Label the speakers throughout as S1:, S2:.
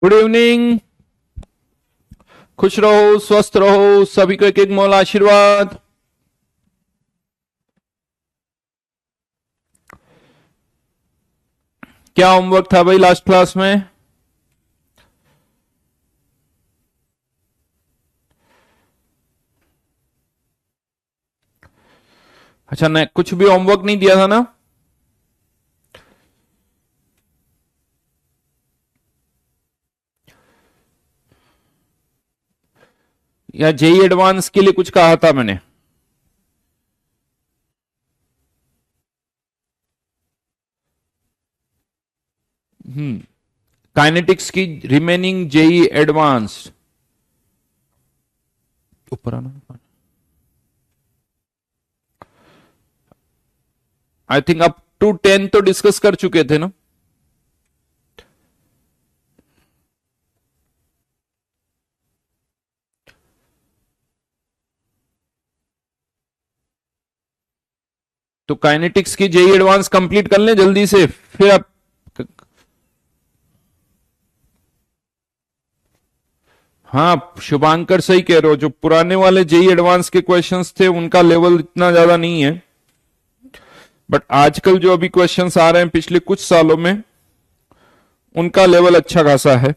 S1: Good evening. खुश रहो, स्वस्थ रहो, सभी को एक एक मोल आशीर्वाद। क्या होमवर्क था भाई लास्ट क्लास में? अच्छा, नहीं कुछ भी होमवर्क नहीं दिया था ना? या जेई एडवांस के लिए कुछ कहा था मैंने? काइनेटिक्स की रिमेनिंग जेई एडवांस ऊपर आना। आई थिंक अप टू 10 तो डिस्कस कर चुके थे ना? तो काइनेटिक्स की जेई एडवांस कंप्लीट कर लें जल्दी से, फिर आप। हाँ, शुभांकर सही कह रहे हो, जो पुराने वाले जेई एडवांस के क्वेश्चंस थे उनका लेवल इतना ज्यादा नहीं है, बट आजकल जो अभी क्वेश्चंस आ रहे हैं पिछले कुछ सालों में, उनका लेवल अच्छा खासा है।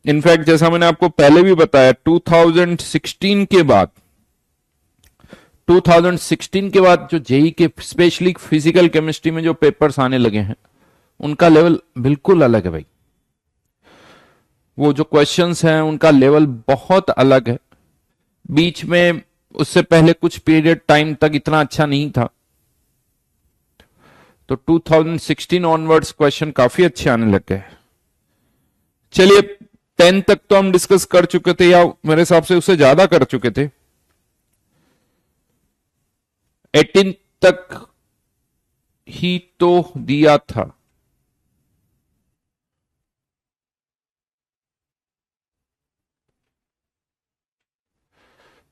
S1: इनफैक्ट जैसा मैंने आपको पहले भी बताया, 2016 के बाद 2016 के बाद जो जेई के स्पेशली फिजिकल केमिस्ट्री में जो पेपर्स आने लगे हैं, उनका लेवल बिल्कुल अलग है भाई। वो जो क्वेश्चंस हैं उनका लेवल बहुत अलग है। बीच में उससे पहले कुछ पीरियड टाइम तक इतना अच्छा नहीं था, तो 2016 ऑनवर्ड्स क्वेश्चन काफी अच्छे आने लग गए। चलिए, 10 तक तो हम डिस्कस कर चुके थे, या मेरे हिसाब से उससे ज्यादा कर चुके थे। 18 तक ही तो दिया था।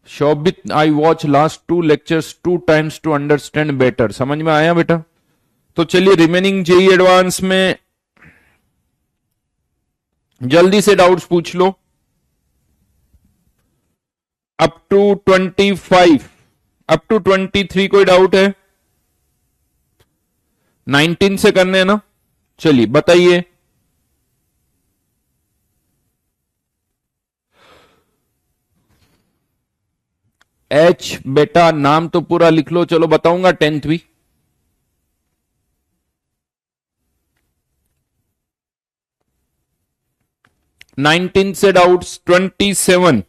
S1: Shobhit, I watch last 2 lectures 2 times to understand better. समझ में आया बेटा? तो चलिए, रिमेनिंग जेई एडवांस में जल्दी से डाउट्स पूछ लो। अप टू 25, अप टू 23 कोई डाउट है? 19 से करने हैं ना? चलिए बताइए। एच बेटा, नाम तो पूरा लिख लो। चलो बताऊंगा 10th भी। नाइनटीन से डाउट्स 27।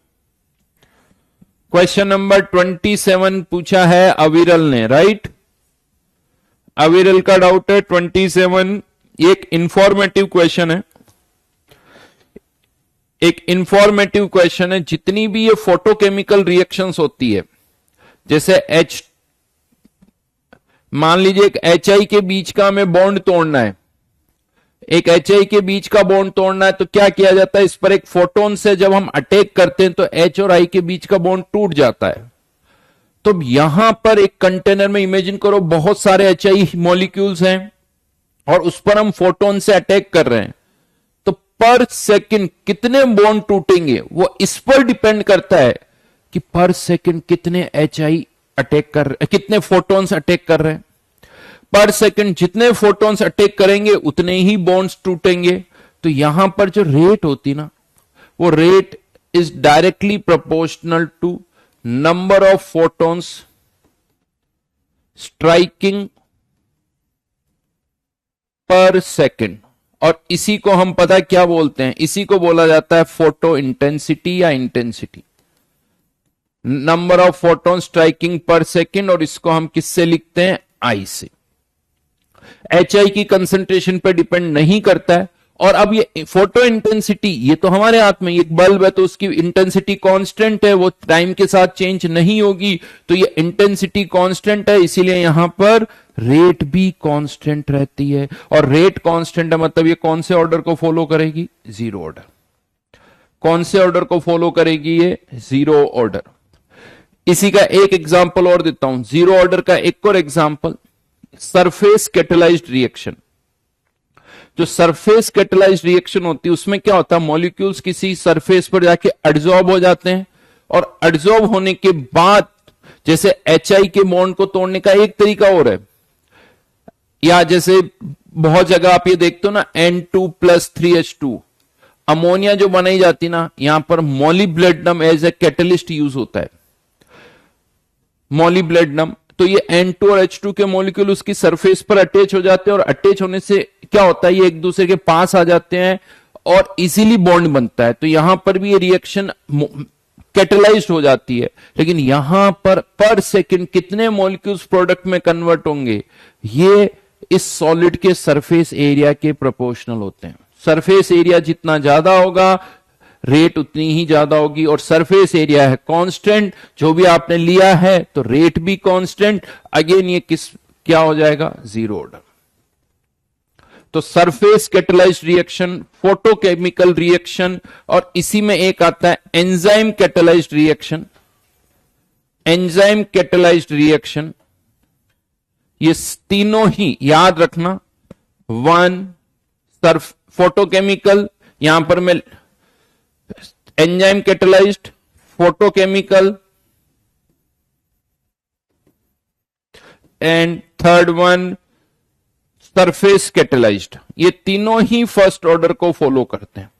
S1: क्वेश्चन नंबर 27 पूछा है अविरल ने, राइट? अविरल का डाउट है 27। एक इंफॉर्मेटिव क्वेश्चन है, एक इंफॉर्मेटिव क्वेश्चन है। जितनी भी ये फोटोकेमिकल रिएक्शंस होती है, जैसे एच, मान लीजिए एक एचआई के बीच का हमें बॉन्ड तोड़ना है, एक एचआई के बीच का बॉन्ड तोड़ना है, तो क्या किया जाता है? इस पर एक फोटोन से जब हम अटैक करते हैं तो एच और आई के बीच का बॉन्ड टूट जाता है। तो यहां पर एक कंटेनर में इमेजिन करो बहुत सारे एचआई मॉलिक्यूल्स हैं और उस पर हम फोटोन से अटैक कर रहे हैं, तो पर सेकंड कितने बॉन्ड टूटेंगे वो इस पर डिपेंड करता है कि पर सेकंड कितने एचआई अटैक कर रहे, कितने फोटोन्स अटैक कर रहे हैं। पर सेकंड जितने फोटॉन्स अटैक करेंगे उतने ही बॉन्ड्स टूटेंगे। तो यहां पर जो रेट होती ना, वो rate is directly proportional to number of photons striking per second. और इसी को हम पता क्या बोलते हैं? इसी को बोला जाता है फोटो इंटेंसिटी या intensity, number of photon striking per second. और इसको हम किससे लिखते हैं? आई से। एचआई की कंसंट्रेशन पर डिपेंड नहीं करता है। और अब ये फोटो इंटेंसिटी, ये तो हमारे हाथ में, एक बल्ब है तो उसकी इंटेंसिटी कांस्टेंट है, वो टाइम के साथ चेंज नहीं होगी, तो ये इंटेंसिटी कांस्टेंट है, इसीलिए यहां पर रेट भी कांस्टेंट रहती है। और रेट कांस्टेंट है मतलब ये कौन से ऑर्डर को फॉलो करेगी? Zero order. कौन से ऑर्डर को फॉलो करेगी? ये जीरो ऑर्डर। इसी का एक एग्जांपल और देता हूं, जीरो ऑर्डर का एक और एग्जांपल, सरफेस कैटेलाइज्ड रिएक्शन। जो सरफेस कैटेलाइज्ड रिएक्शन होती है उसमें क्या होता है, मॉलिक्यूल्स किसी सरफेस पर जाके एडजॉर्ब हो जाते हैं, और एडजॉर्ब होने के बाद जैसे HI के बॉन्ड को तोड़ने का एक तरीका और है, या जैसे बहुत जगह आप ये देखते हो ना N2+3H2, अमोनिया जो बनाई जाती ना, यहां पर मॉलिब्लेडनम एज ए कैटलिस्ट यूज होता है, मॉलिब्लेडनम। तो ये N2 और H2 के मॉलिक्यूल उसकी सरफेस पर अटैच हो जाते हैं, और अटैच होने से क्या होता है, ये एक दूसरे के पास आ जाते हैं और इजीली बॉन्ड बनता है। तो यहां पर भी ये रिएक्शन कैटेलाइज्ड हो जाती है, लेकिन यहां पर सेकंड कितने मॉलिक्यूल्स प्रोडक्ट में कन्वर्ट होंगे, ये इस सॉलिड के सरफेस एरिया के प्रोपोर्शनल होते हैं। सरफेस एरिया जितना ज्यादा होगा, रेट उतनी ही ज्यादा होगी, और सरफेस एरिया है कांस्टेंट, जो भी आपने लिया है तो रेट भी कांस्टेंट। अगेन ये क्या हो जाएगा, जीरो ऑर्डर। तो surface catalysed reaction, photochemical reaction, और इसी में एक आता है enzyme catalysed reaction. Enzyme catalysed reaction, ये तीनों ही याद रखना, फोटोकेमिकल, यहां पर मैं enzyme catalysed, photochemical, and third one surface catalysed. ये तीनों ही फर्स्ट ऑर्डर को फॉलो करते हैं,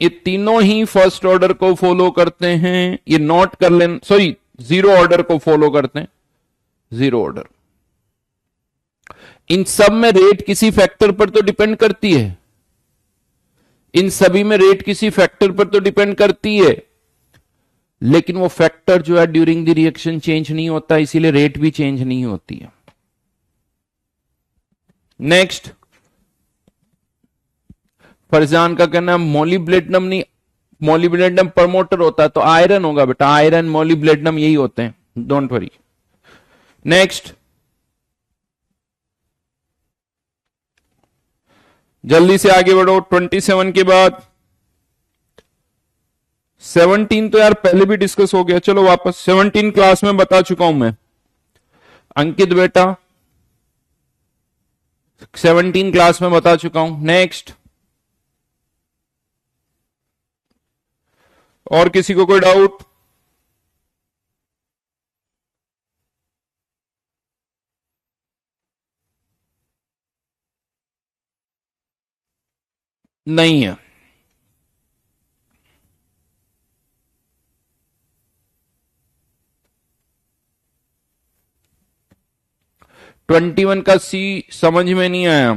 S1: ये तीनों ही फर्स्ट ऑर्डर को फॉलो करते हैं। ये नोट कर लेना, सॉरी, जीरो ऑर्डर को फॉलो करते हैं, जीरो ऑर्डर। इन सब में रेट किसी फैक्टर पर तो डिपेंड करती है, इन सभी में रेट किसी फैक्टर पर तो डिपेंड करती है, लेकिन वो फैक्टर जो है ड्यूरिंग द रिएक्शन चेंज नहीं होता, इसीलिए रेट भी चेंज नहीं होती है। नेक्स्ट, फरजान का कहना है मॉलिब्लेडनम नहीं, मॉलिब्लेडनम प्रमोटर होता है तो आयरन होगा बेटा, आयरन मॉलिब्लेडनम यही होते हैं, डोंट वरी। नेक्स्ट, जल्दी से आगे बढ़ो। 27 के बाद 17 तो यार पहले भी डिस्कस हो गया, चलो वापस 17 क्लास में बता चुका हूं मैं। अंकित बेटा 17 क्लास में बता चुका हूं। नेक्स्ट, और किसी को कोई डाउट? नहीं है। ट्वेंटी वन का सी समझ में नहीं आया।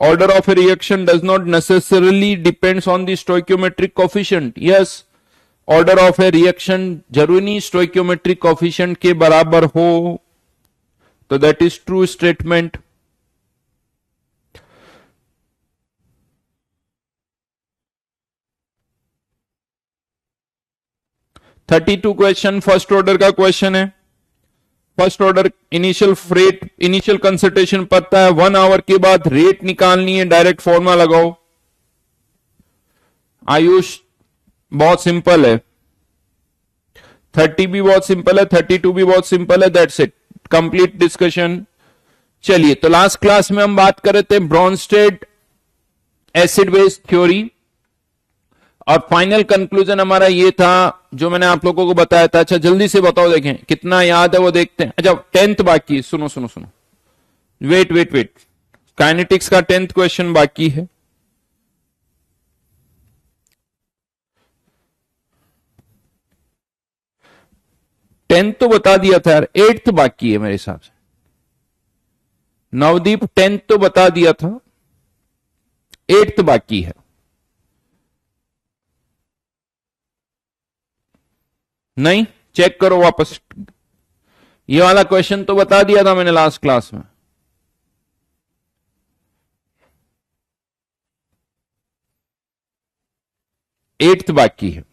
S1: Order of A reaction does not necessarily depends on the stoichiometric coefficient. Yes, order of A reaction जरूरी नहीं स्टोइकियोमेट्रिक कोफिशिएंट के बराबर हो, तो that is true statement. Thirty two question first order का क्वेश्चन है। First order initial rate, initial concentration पता है, 1 आवर के बाद रेट निकालनी है, डायरेक्ट फॉर्मूला लगाओ। आयुष बहुत सिंपल है, 30 भी बहुत सिंपल है, 32 भी बहुत सिंपल है, दैट्स इट, कंप्लीट डिस्कशन। चलिए, तो लास्ट क्लास में हम बात कर रहे थे ब्रॉन्स्टेड एसिड बेस थ्योरी, और फाइनल कंक्लूजन हमारा ये था जो मैंने आप लोगों को बताया था। अच्छा जल्दी से बताओ, देखें कितना याद है वो देखते हैं। अच्छा 10th बाकी, सुनो सुनो सुनो, वेट वेट वेट, काइनेटिक्स का 10th क्वेश्चन बाकी है। टेंथ तो बता दिया था यार, 8th बाकी है मेरे हिसाब से। नवदीप 10th तो बता दिया था, 8th बाकी है। नहीं, चेक करो वापस, ये वाला क्वेश्चन तो बता दिया था मैंने लास्ट क्लास में। एट्थ बाकी है।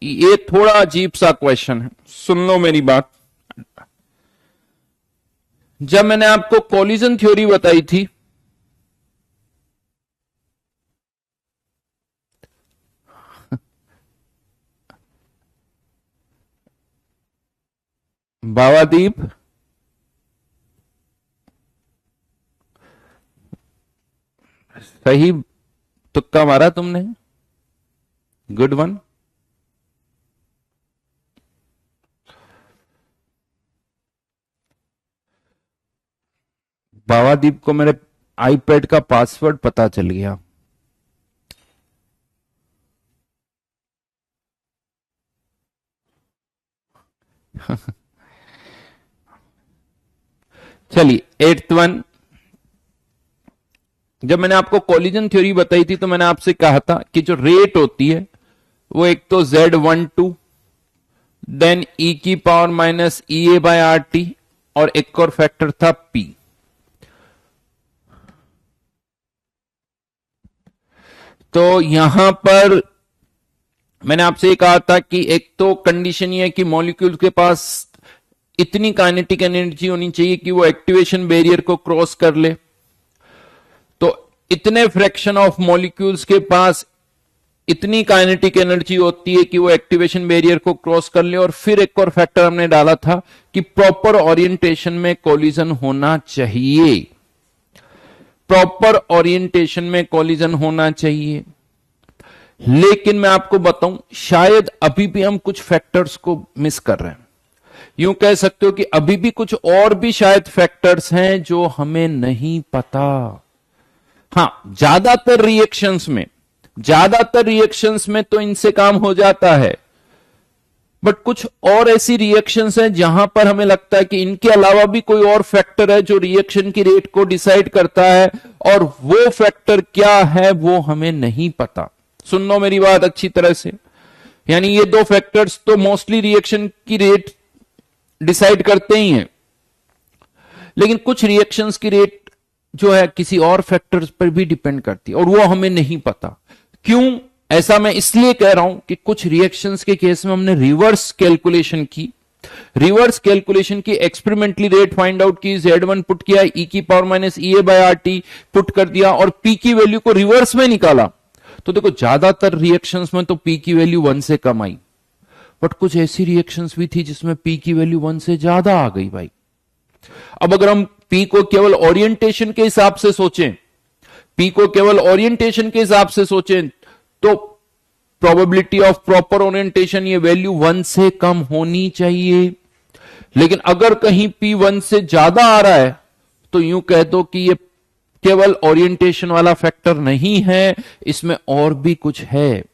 S1: ये थोड़ा अजीब सा क्वेश्चन है, सुन लो मेरी बात। जब मैंने आपको कोलिजन थ्योरी बताई थी, बावादीप सही तुक्का मारा तुमने, गुड वन। बावादीप को मेरे आईपैड का पासवर्ड पता चल गया। चलिए 8th वन। जब मैंने आपको कोलिजन थ्योरी बताई थी तो मैंने आपसे कहा था कि जो रेट होती है वो एक तो Z12 देन e की power minus EA by RT और एक और फैक्टर था P। तो यहां पर मैंने आपसे ये कहा था कि एक तो कंडीशन ये है कि मॉलिक्यूल के पास इतनी काइनेटिक एनर्जी होनी चाहिए कि वो एक्टिवेशन बैरियर को क्रॉस कर ले। तो इतने फ्रैक्शन ऑफ मॉलिक्यूल्स के पास इतनी काइनेटिक एनर्जी होती है कि वो एक्टिवेशन बैरियर को क्रॉस कर ले। और फिर एक और फैक्टर हमने डाला था कि प्रॉपर ओरिएंटेशन में कोलिजन होना चाहिए, प्रॉपर ओरिएंटेशन में कोलिजन होना चाहिए। लेकिन मैं आपको बताऊं, शायद अभी भी हम कुछ फैक्टर्स को मिस कर रहे हैं। यूं कह सकते हो कि अभी भी कुछ और भी शायद फैक्टर्स हैं जो हमें नहीं पता। हां, ज्यादातर रिएक्शंस में तो इनसे काम हो जाता है, बट कुछ और ऐसी रिएक्शंस हैं जहां पर हमें लगता है कि इनके अलावा भी कोई और फैक्टर है जो रिएक्शन की रेट को डिसाइड करता है, और वो फैक्टर क्या है वो हमें नहीं पता। सुन लो मेरी बात अच्छी तरह से। यानी ये दो फैक्टर्स तो मोस्टली रिएक्शन की रेट डिसाइड करते ही हैं, लेकिन कुछ रिएक्शंस की रेट जो है किसी और फैक्टर्स पर भी डिपेंड करती है और वो हमें नहीं पता। क्यों ऐसा मैं इसलिए कह रहा हूं कि कुछ रिएक्शंस के केस में हमने रिवर्स कैलकुलेशन की, एक्सपेरिमेंटली रेट फाइंड आउट की, Z1 पुट किया, e की power minus EA by RT put कर दिया और P की वैल्यू को रिवर्स में निकाला। तो देखो ज्यादातर रिएक्शंस में तो P की वैल्यू 1 से कम आई, बट कुछ ऐसी रिएक्शंस भी थी जिसमें P की वैल्यू 1 से ज्यादा आ गई भाई। अब अगर हम P को केवल ओरिएंटेशन के हिसाब से सोचें, तो प्रोबेबिलिटी ऑफ प्रॉपर ओरिएंटेशन ये वैल्यू 1 से कम होनी चाहिए। लेकिन अगर कहीं P 1 से ज्यादा आ रहा है तो यूं कह दो कि ये केवल ओरिएंटेशन वाला फैक्टर नहीं है, इसमें और भी कुछ है,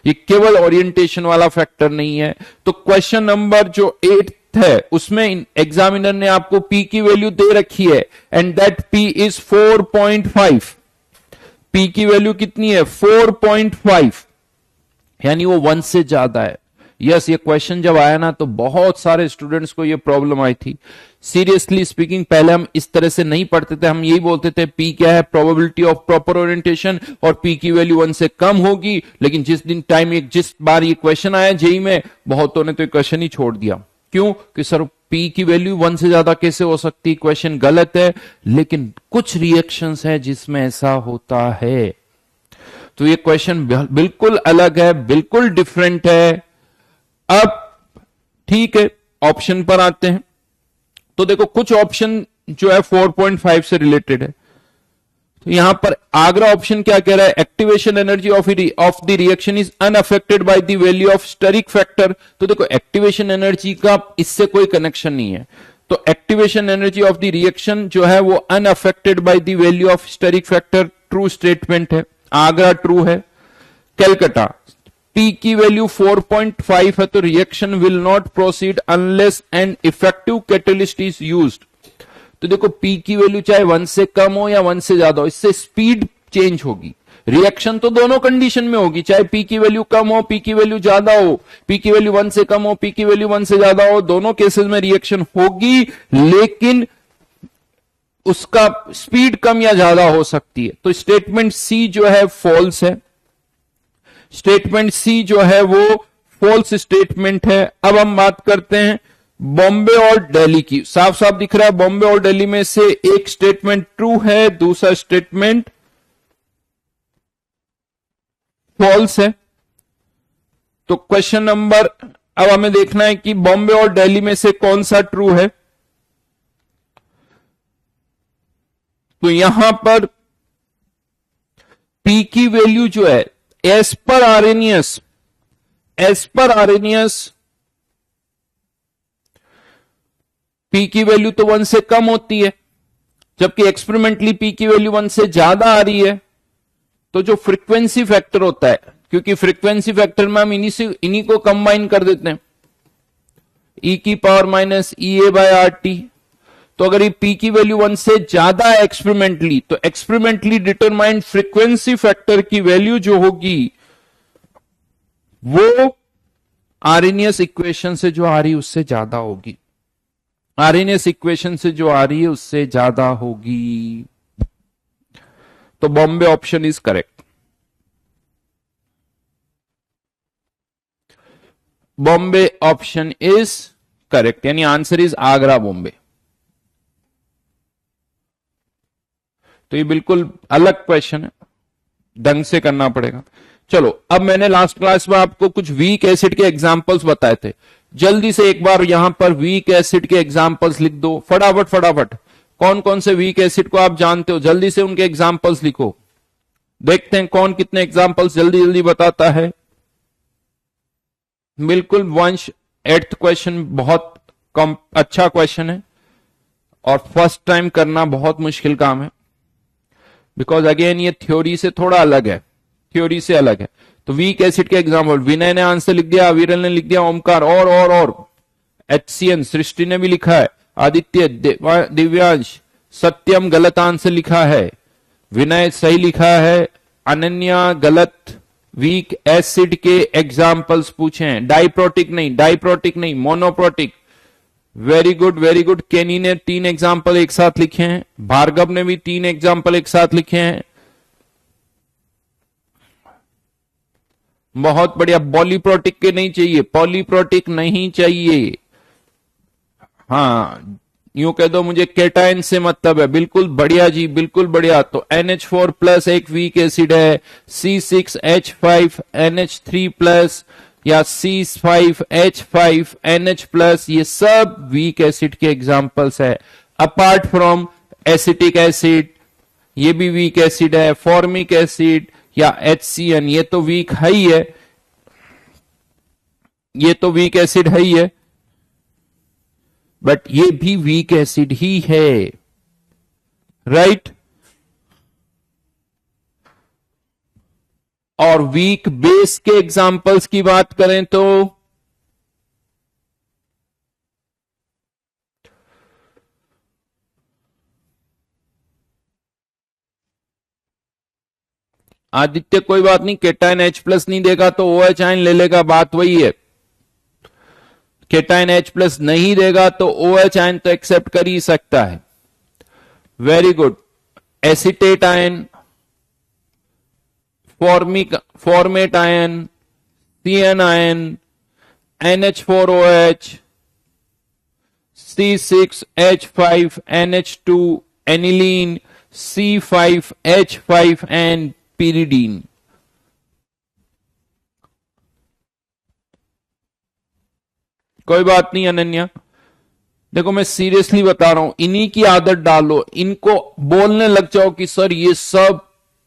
S1: ये केवल ओरिएंटेशन वाला फैक्टर नहीं है। तो क्वेश्चन नंबर जो 8 है उसमें एग्जामिनर ने आपको P की वैल्यू दे रखी है and that P is 4.5। P की वैल्यू कितनी है? 4.5, यानी वो 1 से ज्यादा है। यस, ये क्वेश्चन जब आया ना तो बहुत सारे स्टूडेंट्स को ये प्रॉब्लम आई थी। सीरियसली स्पीकिंग, पहले हम इस तरह से नहीं पढ़ते थे, हम यही बोलते थे P क्या है? प्रोबेबिलिटी ऑफ प्रॉपर ओरिएंटेशन, और P की वैल्यू 1 से कम होगी। लेकिन जिस बार ये क्वेश्चन आया जेई में, बहुतों ने तो ये क्वेश्चन ही छोड़ दिया। क्यों? कि सर P की वैल्यू 1 से ज्यादा कैसे हो सकती? क्वेश्चन गलत है। लेकिन कुछ रिएक्शंस है जिसमें ऐसा होता है। तो ये क्वेश्चन बिल्कुल अलग है, बिल्कुल डिफरेंट है। अब ठीक है, ऑप्शन पर आते हैं। तो देखो कुछ ऑप्शन जो है 4.5 से रिलेटेड है। तो यहां पर आगरा ऑप्शन क्या कह रहा है? Activation energy of the reaction is unaffected by the value of steric factor. तो देखो एक्टिवेशन एनर्जी का इससे कोई कनेक्शन नहीं है। तो activation energy of the reaction जो है वो unaffected by the value of steric factor, true statement है। आगरा ट्रू है। कैलकाटा, P की वैल्यू 4.5 है तो reaction will not proceed unless an effective catalyst is used. तो देखो P की वैल्यू चाहे 1 से कम हो या 1 से ज्यादा हो, इससे स्पीड चेंज होगी। रिएक्शन तो दोनों कंडीशन में होगी, चाहे P की वैल्यू कम हो, P की वैल्यू ज्यादा हो, P की वैल्यू 1 से कम हो, P की वैल्यू 1 से ज्यादा हो, दोनों केसेस में रिएक्शन होगी, लेकिन उसका स्पीड कम या ज्यादा हो सकती है। तो स्टेटमेंट सी जो है फॉल्स है। स्टेटमेंट सी जो है वो फॉल्स स्टेटमेंट है। अब हम बात करते हैं बॉम्बे और दिल्ली की। साफ साफ दिख रहा है बॉम्बे और दिल्ली में से एक स्टेटमेंट ट्रू है, दूसरा स्टेटमेंट फॉल्स है। तो क्वेश्चन नंबर अब हमें देखना है कि बॉम्बे और दिल्ली में से कौन सा ट्रू है। तो यहां पर पी की वैल्यू जो है एज पर आरएनएस पी की वैल्यू तो 1 से कम होती है, जबकि एक्सपेरिमेंटली पी की वैल्यू 1 से ज्यादा आ रही है। तो जो फ्रीक्वेंसी फैक्टर होता है, क्योंकि फ्रीक्वेंसी फैक्टर में हम इन्हीं को कंबाइन कर देते हैं, e की power minus EA by RT। तो अगर ये p की वैल्यू 1 से ज्यादा है एक्सपेरिमेंटली, तो एक्सपेरिमेंटली डिटरमाइंड फ्रीक्वेंसी फैक्टर की वैल्यू जो होगी वो आरएनएस इक्वेशन से जो आ रही है उससे ज्यादा होगी, आरएनएस इक्वेशन से जो आ रही है उससे ज्यादा होगी। तो Bombay option is correct. Bombay option is correct, यानी आंसर इज आगरा बॉम्बे। तो ये बिल्कुल अलग क्वेश्चन है, ढंग से करना पड़ेगा। चलो, अब मैंने लास्ट क्लास में आपको कुछ वीक एसिड के एग्जांपल्स बताए थे, जल्दी से एक बार यहां पर वीक एसिड के एग्जांपल्स लिख दो फटाफट। कौन कौन से वीक एसिड को आप जानते हो, जल्दी से उनके एग्जांपल्स लिखो। देखते हैं कौन कितने एग्जांपल्स जल्दी जल्दी बताता है। बिल्कुल वंश, 8th क्वेश्चन बहुत कम अच्छा क्वेश्चन है और फर्स्ट टाइम करना बहुत मुश्किल काम है, बिकॉज अगेन ये थ्योरी से थोड़ा अलग है, थ्योरी से अलग है। तो वीक एसिड के एग्जांपल, विनय ने आंसर लिख दिया, विरल ने लिख दिया, ओमकार और HCN सृष्टि ने भी लिखा है, आदित्य, दिव्यांश, सत्यम गलत आंसर लिखा है, विनय सही लिखा है, अनन्या गलत। वीक एसिड के एग्जाम्पल्स पूछे हैं, डाइप्रोटिक नहीं, मोनोप्रोटिक। Very good. केनी ने 3 एग्जाम्पल एक साथ लिखे हैं, भार्गव ने भी 3 एग्जाम्पल एक साथ लिखे हैं, बहुत बढ़िया। पॉलीप्रोटिक के नहीं चाहिए, पॉलीप्रोटिक नहीं चाहिए। हाँ, यूं कह दो मुझे केटाइन से मतलब है, बिल्कुल बढ़िया जी, बिल्कुल बढ़िया। तो NH4 प्लस एक वीक एसिड है, C6H5NH3 प्लस या C5H5NH प्लस, ये सब वीक एसिड के एग्जांपल्स है। अपार्ट फ्रॉम एसिटिक एसिड, ये भी वीक एसिड है, फॉर्मिक एसिड या HCN, ये तो वीक है ही है, ये तो वीक एसिड है ही है, बट ये भी वीक एसिड ही है, राइट। और वीक बेस के एग्जांपल्स की बात करें तो आदित्य कोई बात नहीं, केटाइन H प्लस नहीं देगा तो OH आयन ले लेगा, बात वही है। केटाइन H प्लस नहीं देगा तो OH आयन तो एक्सेप्ट कर ही सकता है। Very good. Acetate ion, format ion, CN ion, NH4OH, C6H5NH2 aniline, C5H5N pyridine। कोई बात नहीं अनन्या, देखो मैं सीरियसली बता रहा हूं, इन्हीं की आदत डालो, इनको बोलने लग जाओ कि सर ये सब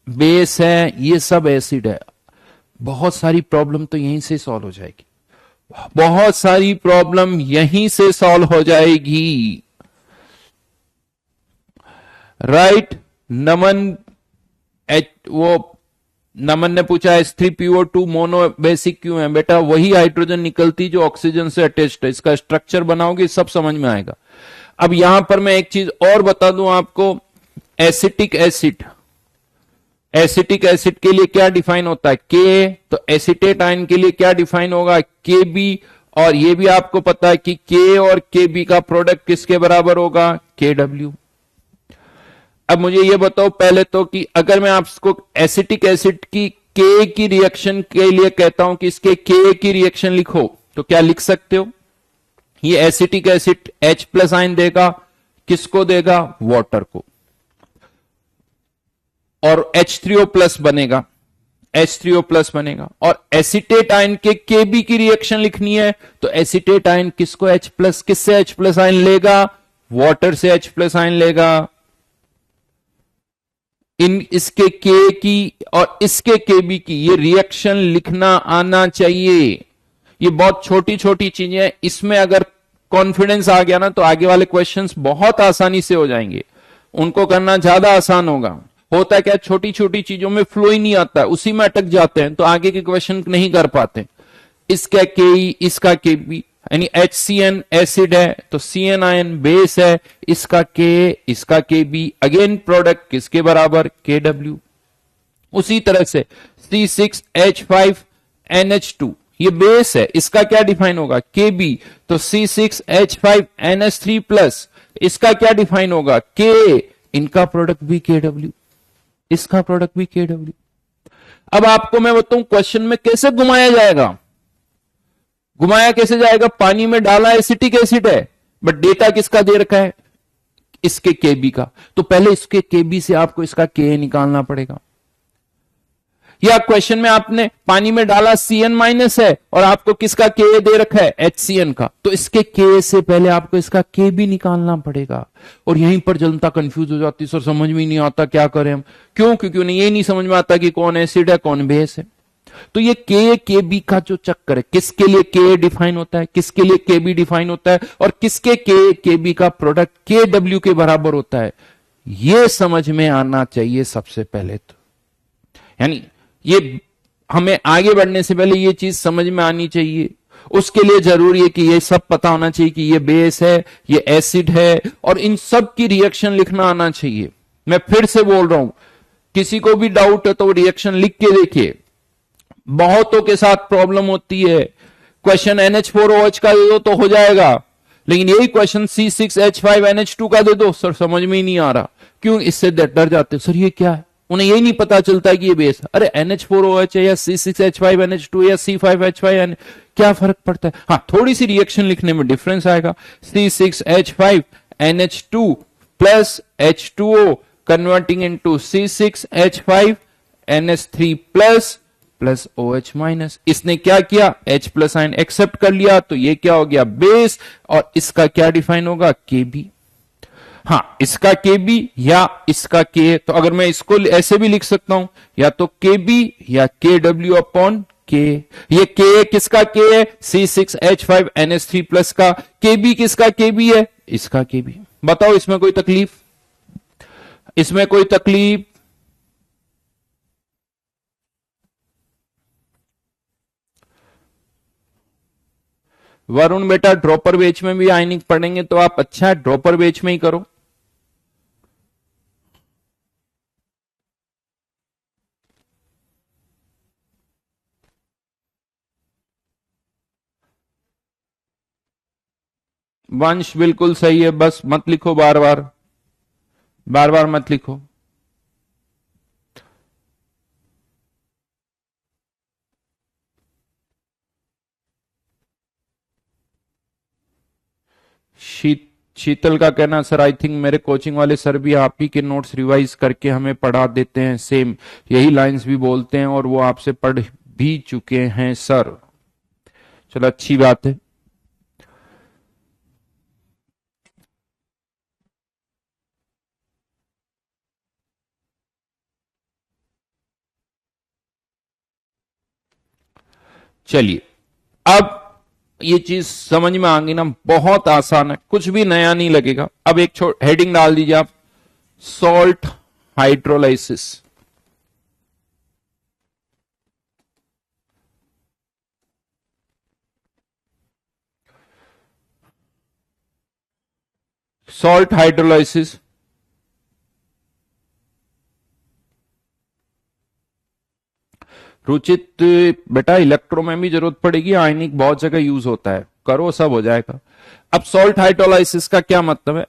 S1: बेस है, ये सब एसिड है, बहुत सारी प्रॉब्लम तो यहीं से सॉल्व हो जाएगी, बहुत सारी प्रॉब्लम यहीं से सॉल्व हो जाएगी, राइट। नमन ने पूछा H3PO2 मोनो बेसिक क्यों है? बेटा वही हाइड्रोजन निकलती जो ऑक्सीजन से अटैच्ड है, इसका स्ट्रक्चर बनाओगे सब समझ में आएगा। अब यहां पर मैं एक चीज और बता दूं आपको, एसिटिक एसिड, एसिटिक एसिड के लिए क्या डिफाइन होता है? के। तो एसिटेट आयन के लिए क्या डिफाइन होगा? KB। और ये भी आपको पता है कि K और KB का प्रोडक्ट किसके बराबर होगा? KW। अब मुझे ये बताओ पहले तो कि अगर मैं आपको एसिटिक एसिड की K की रिएक्शन के लिए कहता हूं कि इसके K की रिएक्शन लिखो, तो क्या लिख सकते हो? ये acetic acid H plus ion देगा, किसको देगा? वाटर को, और H3O प्लस बनेगा, H3O प्लस बनेगा। और एसिटेट आयन के KB की रिएक्शन लिखनी है, तो एसिटेट आयन किसको H प्लस, किससे H प्लस आयन लेगा? वाटर से H प्लस आयन लेगा। इन इसके के की और इसके के बी की ये रिएक्शन लिखना आना चाहिए। ये बहुत छोटी छोटी चीजें हैं, इसमें अगर कॉन्फिडेंस आ गया ना तो आगे वाले क्वेश्चंस बहुत आसानी से हो जाएंगे, उनको करना ज्यादा आसान होगा। होता है क्या, छोटी छोटी चीजों में फ्लो ही नहीं आता है, उसी में अटक जाते हैं तो आगे के क्वेश्चन नहीं कर पाते। इसका के ई, इसका के बी, यानी HCN एसिड है तो CN आयन बेस है, इसका के बी, अगेन प्रोडक्ट किसके बराबर, KW। उसी तरह से C6H5NH2 ये बेस है, इसका क्या डिफाइन होगा, KB, तो C6H5NH3 प्लस इसका क्या डिफाइन होगा, K, इनका प्रोडक्ट भी KW, इसका प्रोडक्ट भी KW। अब आपको मैं बताऊं क्वेश्चन में कैसे घुमाया जाएगा, घुमाया कैसे जाएगा, पानी में डाला एसिटिक एसिड है बट डेटा किसका दे रखा है, इसके केबी का, तो पहले इसके केबी से आपको इसका के निकालना पड़ेगा। या क्वेश्चन में आपने पानी में डाला CN माइनस है और आपको किसका के दे रखा है, HCN का, तो इसके के से पहले आपको इसका के भी निकालना पड़ेगा। और यहीं पर जनता कंफ्यूज हो जाती, सर समझ में नहीं आता क्या करें हम, क्यों, क्योंकि उन्हें ये नहीं समझ में आता कि कौन एसिड है कौन बेस है। तो ये के बी का जो चक्कर है, किसके लिए के डिफाइन होता है, किसके लिए के बी डिफाइन होता है, और किसके के बी का प्रोडक्ट KW के बराबर होता है, ये समझ में आना चाहिए सबसे पहले। तो यानी ये हमें आगे बढ़ने से पहले ये चीज समझ में आनी चाहिए। उसके लिए जरूरी है कि ये सब पता होना चाहिए कि ये बेस है, ये एसिड है, और इन सब की रिएक्शन लिखना आना चाहिए। मैं फिर से बोल रहा हूं, किसी को भी डाउट है तो वो रिएक्शन लिख के देखिए। बहुतों के साथ प्रॉब्लम होती है, क्वेश्चन NH4OH का दे दो तो हो जाएगा, लेकिन यही क्वेश्चन C6H5NH2 का दे दो, सर समझ में ही नहीं आ रहा। क्यों, इससे डर जाते, सर ये क्या है, उन्हें यही नहीं पता चलता कि ये बेस, अरे NH4OH है या C6H5NH2 या C5H5N, क्या फर्क पड़ता है। हाँ, थोड़ी सी रिएक्शन लिखने में डिफरेंस आएगा, C6H5NH2 plus H2O converting into C6H5NH3 plus plus OH minus. इसने क्या किया, H प्लस आयन एक्सेप्ट कर लिया, तो ये क्या हो गया, बेस, और इसका क्या डिफाइन होगा, KB। हाँ, इसका KB या इसका K, तो अगर मैं इसको ऐसे भी लिख सकता हूं, या तो KB या KW अपॉन K। ये K किसका K है, C6H5NH3 प्लस का, KB किसका KB है, इसका KB। बताओ इसमें कोई तकलीफ, इसमें कोई तकलीफ, वरुण बेटा ड्रॉपर बेच में भी आयनिक पढ़ेंगे तो आप अच्छा ड्रॉपर बेच में ही करो। वंश बिल्कुल सही है, बस मत लिखो बार बार, बार बार मत लिखो। शीतल का कहना, सर आई थिंक मेरे कोचिंग वाले सर भी आप ही के नोट्स रिवाइज करके हमें पढ़ा देते हैं, सेम यही लाइंस भी बोलते हैं और वो आपसे पढ़ भी चुके हैं सर। चलो अच्छी बात है। चलिए, अब ये चीज समझ में आ गई ना, बहुत आसान है, कुछ भी नया नहीं लगेगा। अब एक हेडिंग डाल दीजिए आप, salt hydrolysis. Salt hydrolysis Ruchit बेटा, इलेक्ट्रो में भी जरूरत पड़ेगी, आयनिक बहुत जगह यूज होता है, करो सब हो जाएगा। अब सॉल्ट हाइड्रोलाइसिस का क्या मतलब है,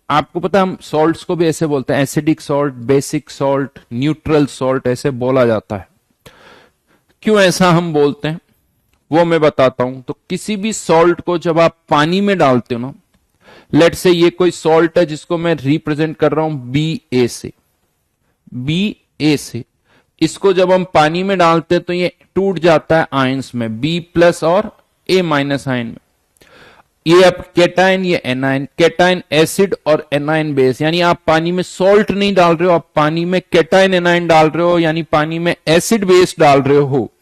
S1: आपको पता है हम सॉल्ट्स को भी ऐसे बोलते हैं, acidic salt, basic salt, neutral salt, ऐसे बोला जाता है। क्यों ऐसा हम बोलते हैं वो मैं बताता हूं। तो किसी भी सॉल्ट को जब आप पानी में डालते हो ना, लेट से ये कोई सॉल्ट है जिसको मैं रिप्रेजेंट कर रहा हूं BA से, BA से, इसको जब हम पानी में डालते हैं तो ये टूट जाता है आयंस में, B प्लस और A माइनस आयन में। ये अब केटाइन, ये एनाइन, केटाइन एसिड और एनाइन बेस, यानी आप पानी में सॉल्ट नहीं डाल रहे हो, आप पानी में केटाइन एनाइन डाल रहे हो, यानी पानी में एसिड बेस डाल रहे हो।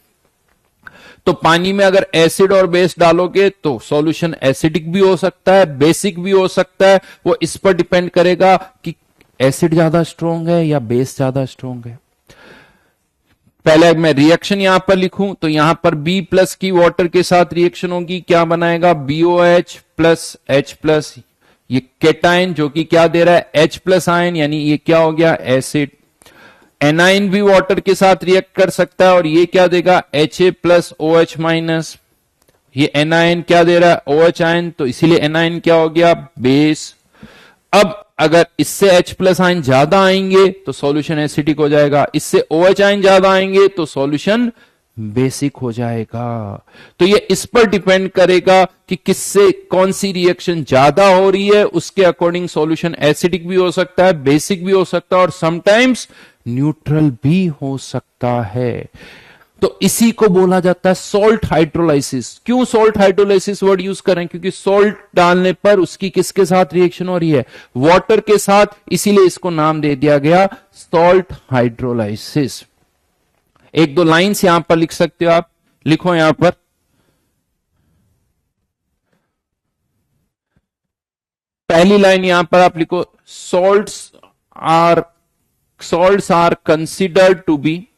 S1: तो पानी में अगर एसिड और बेस डालोगे तो सॉल्यूशन एसिडिक भी हो सकता है, बेसिक भी हो सकता है। वो इस पर डिपेंड करेगा कि एसिड ज्यादा स्ट्रॉन्ग है या बेस ज्यादा स्ट्रॉन्ग है। पहले मैं रिएक्शन यहां पर लिखूं तो यहां पर B प्लस की वाटर के साथ रिएक्शन होगी, क्या बनाएगा, BOH प्लस H प्लस, ये केटाइन जो कि क्या दे रहा है, H प्लस आयन, यानी ये क्या हो गया, एसिड। एनाइन भी वाटर के साथ रिएक्ट कर सकता है और ये क्या देगा, Ha प्लस OH माइनस, ये एनाइन क्या दे रहा है, OH आयन, तो इसीलिए एनाइन क्या हो गया, बेस। अब अगर इससे H प्लस आयन ज्यादा आएंगे तो सॉल्यूशन एसिडिक हो जाएगा, इससे OH आयन ज्यादा आएंगे तो सॉल्यूशन बेसिक हो जाएगा। तो ये इस पर डिपेंड करेगा कि किससे कौन सी रिएक्शन ज्यादा हो रही है, उसके अकॉर्डिंग सॉल्यूशन एसिडिक भी हो सकता है, बेसिक भी हो सकता है और समटाइम्स न्यूट्रल भी हो सकता है। तो इसी को बोला जाता है सॉल्ट हाइड्रोलाइसिस। क्यों सॉल्ट हाइड्रोलाइसिस वर्ड यूज करें, क्योंकि सॉल्ट डालने पर उसकी किसके साथ रिएक्शन हो रही है, वाटर के साथ, इसीलिए इसको नाम दे दिया गया सॉल्ट हाइड्रोलाइसिस। एक दो लाइंस यहां पर लिख सकते हो आप, लिखो यहां पर, पहली लाइन यहां पर आप लिखो, salts are considered to be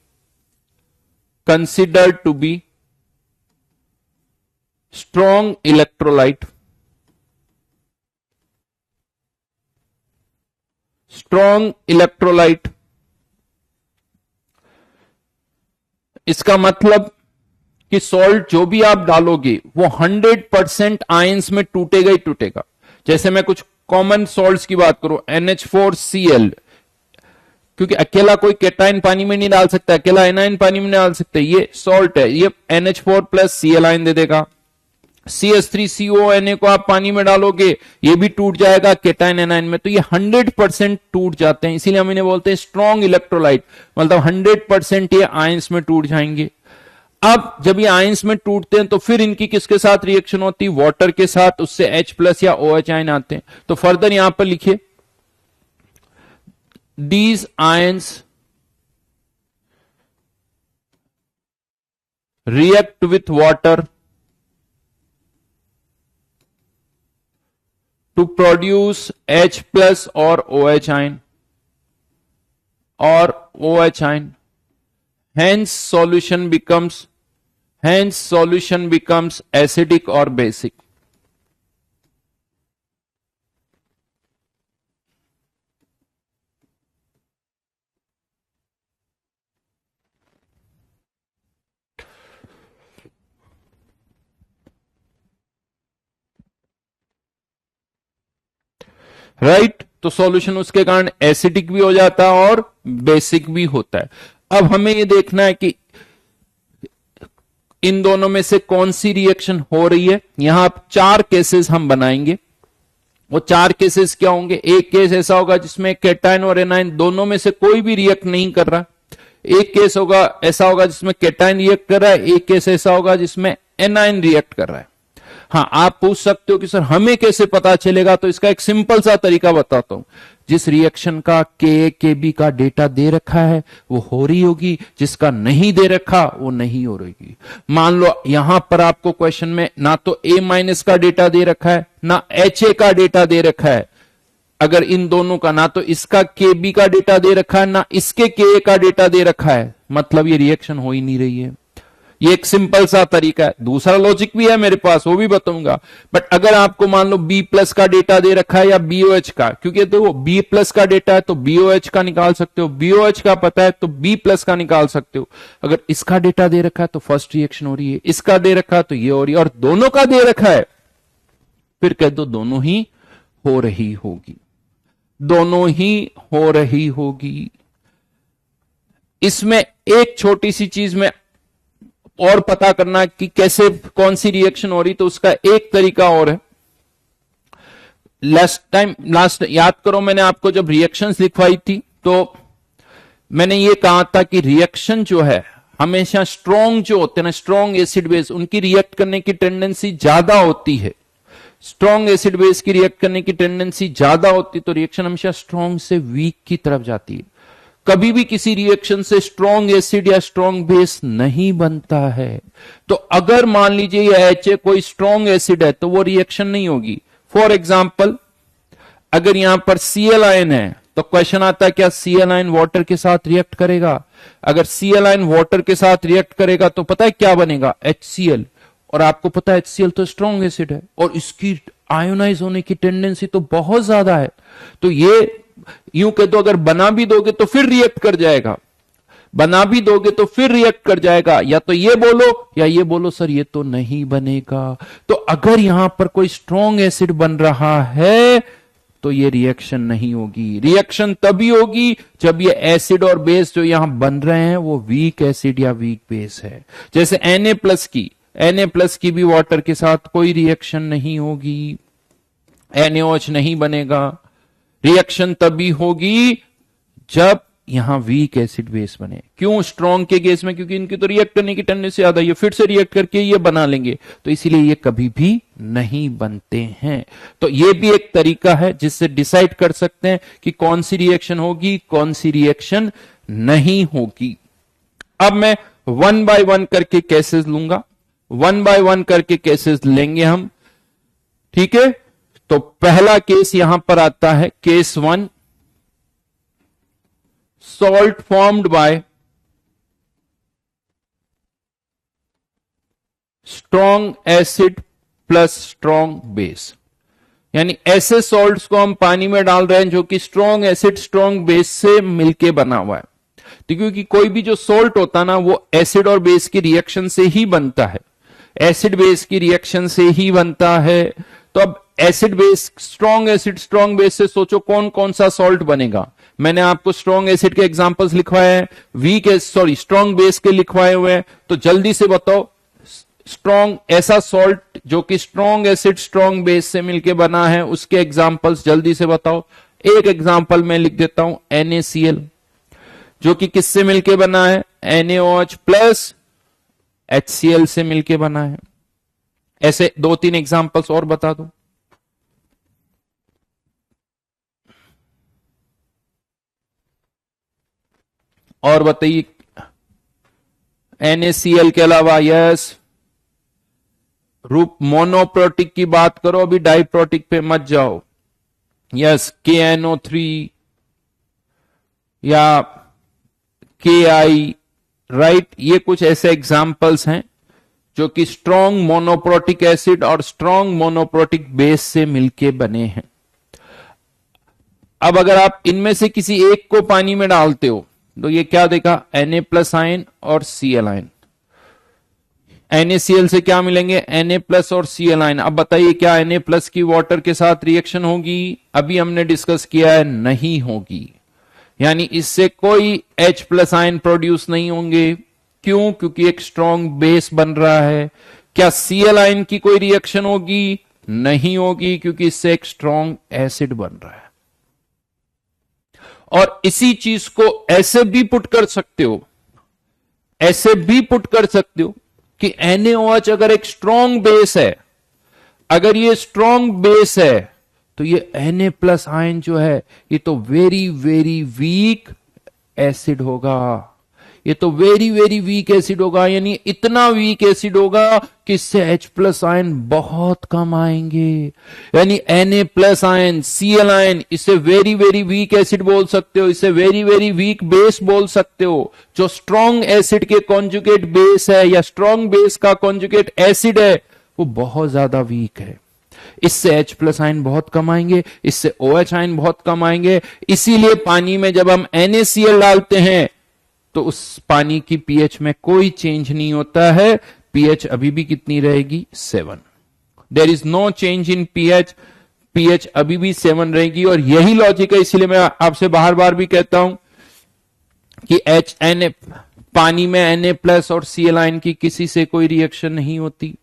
S1: strong electrolyte, इसका मतलब कि सॉल्ट जो भी आप डालोगे वो 100% आयंस में टूटेगा ही टूटेगा। जैसे मैं कुछ कॉमन सॉल्ट्स की बात करूं, NH4Cl, क्योंकि अकेला कोई केटाइन पानी में नहीं डाल सकता, अकेला एनाइन पानी में नहीं डाल सकते, ये सॉल्ट है, ये NH4 प्लस Cl आयन दे देगा। CH3CONA को आप पानी में डालोगे ये भी टूट जाएगा केटाइन एनाइन में, तो ये 100% टूट जाते हैं, इसीलिए हम इन्हें बोलते हैं स्ट्रॉन्ग इलेक्ट्रोलाइट, मतलब 100% ये आयंस में टूट जाएंगे। अब जब ये आयंस में टूटते हैं तो फिर इनकी किसके साथ रिएक्शन होती है, वाटर के साथ, उससे H प्लस या OH आयन आते हैं। तो फर्दर यहां पर लिखिए, these ions react with water to produce H plus or OH ion or OH ion. Hence solution becomes acidic or basic. Right तो सॉल्यूशन उसके कारण एसिडिक भी हो जाता है और बेसिक भी होता है। अब हमें ये देखना है कि इन दोनों में से कौन सी रिएक्शन हो रही है। यहां 4 केसेस हम बनाएंगे। वो 4 केसेस क्या होंगे, एक केस ऐसा होगा जिसमें केटाइन और एनाइन दोनों में से कोई भी रिएक्ट नहीं कर रहा, एक केस होगा ऐसा होगा जिसमें केटाइन रिएक्ट कर रहा है, एक केस ऐसा होगा जिसमें एनाइन रिएक्ट कर रहा है। हाँ, आप पूछ सकते हो कि सर हमें कैसे पता चलेगा, तो इसका एक सिंपल सा तरीका बताता हूं। जिस रिएक्शन का Ka Kb का डेटा दे रखा है वो हो रही होगी, जिसका नहीं दे रखा वो नहीं हो रही। मान लो यहां पर आपको क्वेश्चन में ना तो A- का डेटा दे रखा है ना Ha का डेटा दे रखा है। अगर इन दोनों का ना तो इसका Kb का डेटा दे रखा है ना इसके Ka का डेटा दे रखा है, मतलब ये रिएक्शन हो ही नहीं रही है। ये एक सिंपल सा तरीका है। दूसरा लॉजिक भी है मेरे पास, वो भी बताऊंगा। बट अगर आपको मान लो B+ का डेटा दे रखा है या BOH का, क्योंकि देखो B+ का डेटा है तो BOH का निकाल सकते हो, BOH का पता है तो B+ का निकाल सकते हो। अगर इसका डेटा दे रखा है तो फर्स्ट रिएक्शन हो रही है, इसका दे रखा है तो ये हो रही है, और दोनों का दे रखा है फिर कह दो दोनों ही हो रही होगी, दोनों ही हो रही होगी। इसमें एक छोटी सी चीज में और पता करना कि कैसे कौन सी रिएक्शन हो रही, तो उसका एक तरीका और है। लास्ट याद करो, मैंने आपको जब रिएक्शंस लिखवाई थी तो मैंने ये कहा था कि रिएक्शन जो है हमेशा स्ट्रॉन्ग जो होते हैं ना, स्ट्रॉन्ग एसिड बेस, उनकी रिएक्ट करने की टेंडेंसी ज्यादा होती है। स्ट्रॉन्ग एसिड बेस की रिएक्ट करने की टेंडेंसी ज्यादा होती तो रिएक्शन हमेशा स्ट्रॉन्ग से वीक की तरफ जाती है। कभी भी किसी रिएक्शन से स्ट्रॉन्ग एसिड या स्ट्रॉन्ग बेस नहीं बनता है। तो अगर मान लीजिए ये HA कोई स्ट्रॉन्ग एसिड है तो वो रिएक्शन नहीं होगी। फॉर एग्जाम्पल अगर यहां पर Cl आयन है तो क्वेश्चन आता है क्या Cl आयन वाटर के साथ रिएक्ट करेगा? अगर Cl आयन वाटर के साथ रिएक्ट करेगा तो पता है क्या बनेगा? HCl। और आपको पता है HCl तो स्ट्रॉन्ग एसिड है और इसकी आयोनाइज होने की टेंडेंसी तो बहुत ज्यादा है। तो ये यूं कह दो अगर बना भी दोगे तो फिर रिएक्ट कर जाएगा, बना भी दोगे तो फिर रिएक्ट कर जाएगा। या तो ये बोलो या ये बोलो सर ये तो नहीं बनेगा। तो अगर यहां पर कोई स्ट्रॉन्ग एसिड बन रहा है तो ये रिएक्शन नहीं होगी। रिएक्शन तभी होगी जब ये एसिड और बेस जो यहां बन रहे हैं वो वीक एसिड या वीक बेस है। जैसे Na+ की भी वाटर के साथ कोई रिएक्शन नहीं होगी, NaOH नहीं बनेगा। रिएक्शन तभी होगी जब यहां वीक एसिड बेस बने। क्यों स्ट्रॉन्ग के केस में? क्योंकि इनकी तो रिएक्ट करने की टेंडेंसी ज्यादा है, ये फिर से रिएक्ट करके ये बना लेंगे, तो इसीलिए ये कभी भी नहीं बनते हैं। तो ये भी एक तरीका है जिससे डिसाइड कर सकते हैं कि कौन सी रिएक्शन होगी, कौन सी रिएक्शन नहीं होगी। अब मैं 1 बाय 1 करके केसेस लूंगा, 1 बाय 1 करके केसेस लेंगे हम, ठीक है। तो पहला केस यहां पर आता है case 1, salt formed by strong acid plus strong base। यानी ऐसे सॉल्ट्स को हम पानी में डाल रहे हैं जो कि स्ट्रॉन्ग एसिड स्ट्रॉन्ग बेस से मिलके बना हुआ है। तो क्योंकि कोई भी जो सॉल्ट होता ना वो एसिड और बेस की रिएक्शन से ही बनता है, एसिड बेस की रिएक्शन से ही बनता है। तो अब एसिड बेस स्ट्रॉन्ग बेस से सोचो कौन कौन सा सॉल्ट बनेगा। मैंने आपको स्ट्रॉन्ग एसिड के एग्जांपल्स लिखवाए हैं, स्ट्रॉन्ग बेस के लिखवाए हुए हैं। तो जल्दी से बताओ स्ट्रॉन्ग ऐसा सॉल्ट जो कि स्ट्रॉन्ग एसिड स्ट्रॉन्ग बेस से मिलके बना है उसके एग्जांपल्स जल्दी से बताओ। एक एग्जांपल मैं लिख देता हूं NaCl जो कि किससे मिलके बना है? NaOH प्लस HCl से मिलके बना है। ऐसे 2-3 एग्जांपल्स और बता दो। और बताइए NaCl के अलावा। यस रूप मोनोप्रोटिक की बात करो, अभी डाइप्रोटिक पे मत जाओ। यस KNO3 या KI, राइट। ये कुछ ऐसे एग्जाम्पल्स हैं जो कि स्ट्रॉन्ग मोनोप्रोटिक एसिड और स्ट्रॉन्ग मोनोप्रोटिक बेस से मिलके बने हैं। अब अगर आप इनमें से किसी एक को पानी में डालते हो तो ये क्या देगा? Na+ आयन और Cl आयन। NaCl से क्या मिलेंगे? Na+ और Cl आयन। अब बताइए क्या Na+ की वाटर के साथ रिएक्शन होगी? अभी हमने डिस्कस किया है नहीं होगी। यानी इससे कोई H+ आयन प्रोड्यूस नहीं होंगे। क्यों? क्योंकि एक स्ट्रॉन्ग बेस बन रहा है। क्या Cl आयन की कोई रिएक्शन होगी? नहीं होगी, क्योंकि इससे एक स्ट्रॉन्ग एसिड बन रहा है। और इसी चीज को ऐसे भी पुट कर सकते हो, ऐसे भी पुट कर सकते हो कि NaOH अगर एक स्ट्रॉन्ग बेस है, अगर ये स्ट्रॉन्ग बेस है तो ये Na+ आयन जो है ये तो वेरी वेरी वीक एसिड होगा। ये तो वेरी वेरी वीक एसिड होगा, यानी इतना वीक एसिड होगा कि इससे H+ आयन बहुत कम आएंगे। यानी Na+ आयन Cl आयन इसे वेरी वेरी वीक एसिड बोल सकते हो, इसे वेरी वेरी वीक बेस बोल सकते हो। जो स्ट्रॉन्ग एसिड के कॉन्जुगेट बेस है या स्ट्रॉन्ग बेस का कॉन्जुगेट एसिड है वो बहुत ज्यादा वीक है। इससे H+ आयन बहुत कम आएंगे, इससे OH आयन बहुत कम आएंगे। इसीलिए पानी में जब हम NaCl डालते हैं तो उस पानी की pH में कोई चेंज नहीं होता है। pH अभी भी कितनी रहेगी? 7। There is no change in pH। pH अभी भी 7 रहेगी। और यही लॉजिक है, इसलिए मैं आपसे बार बार भी कहता हूं कि पानी में Na+ और Cl आयन की किसी से कोई रिएक्शन नहीं होती।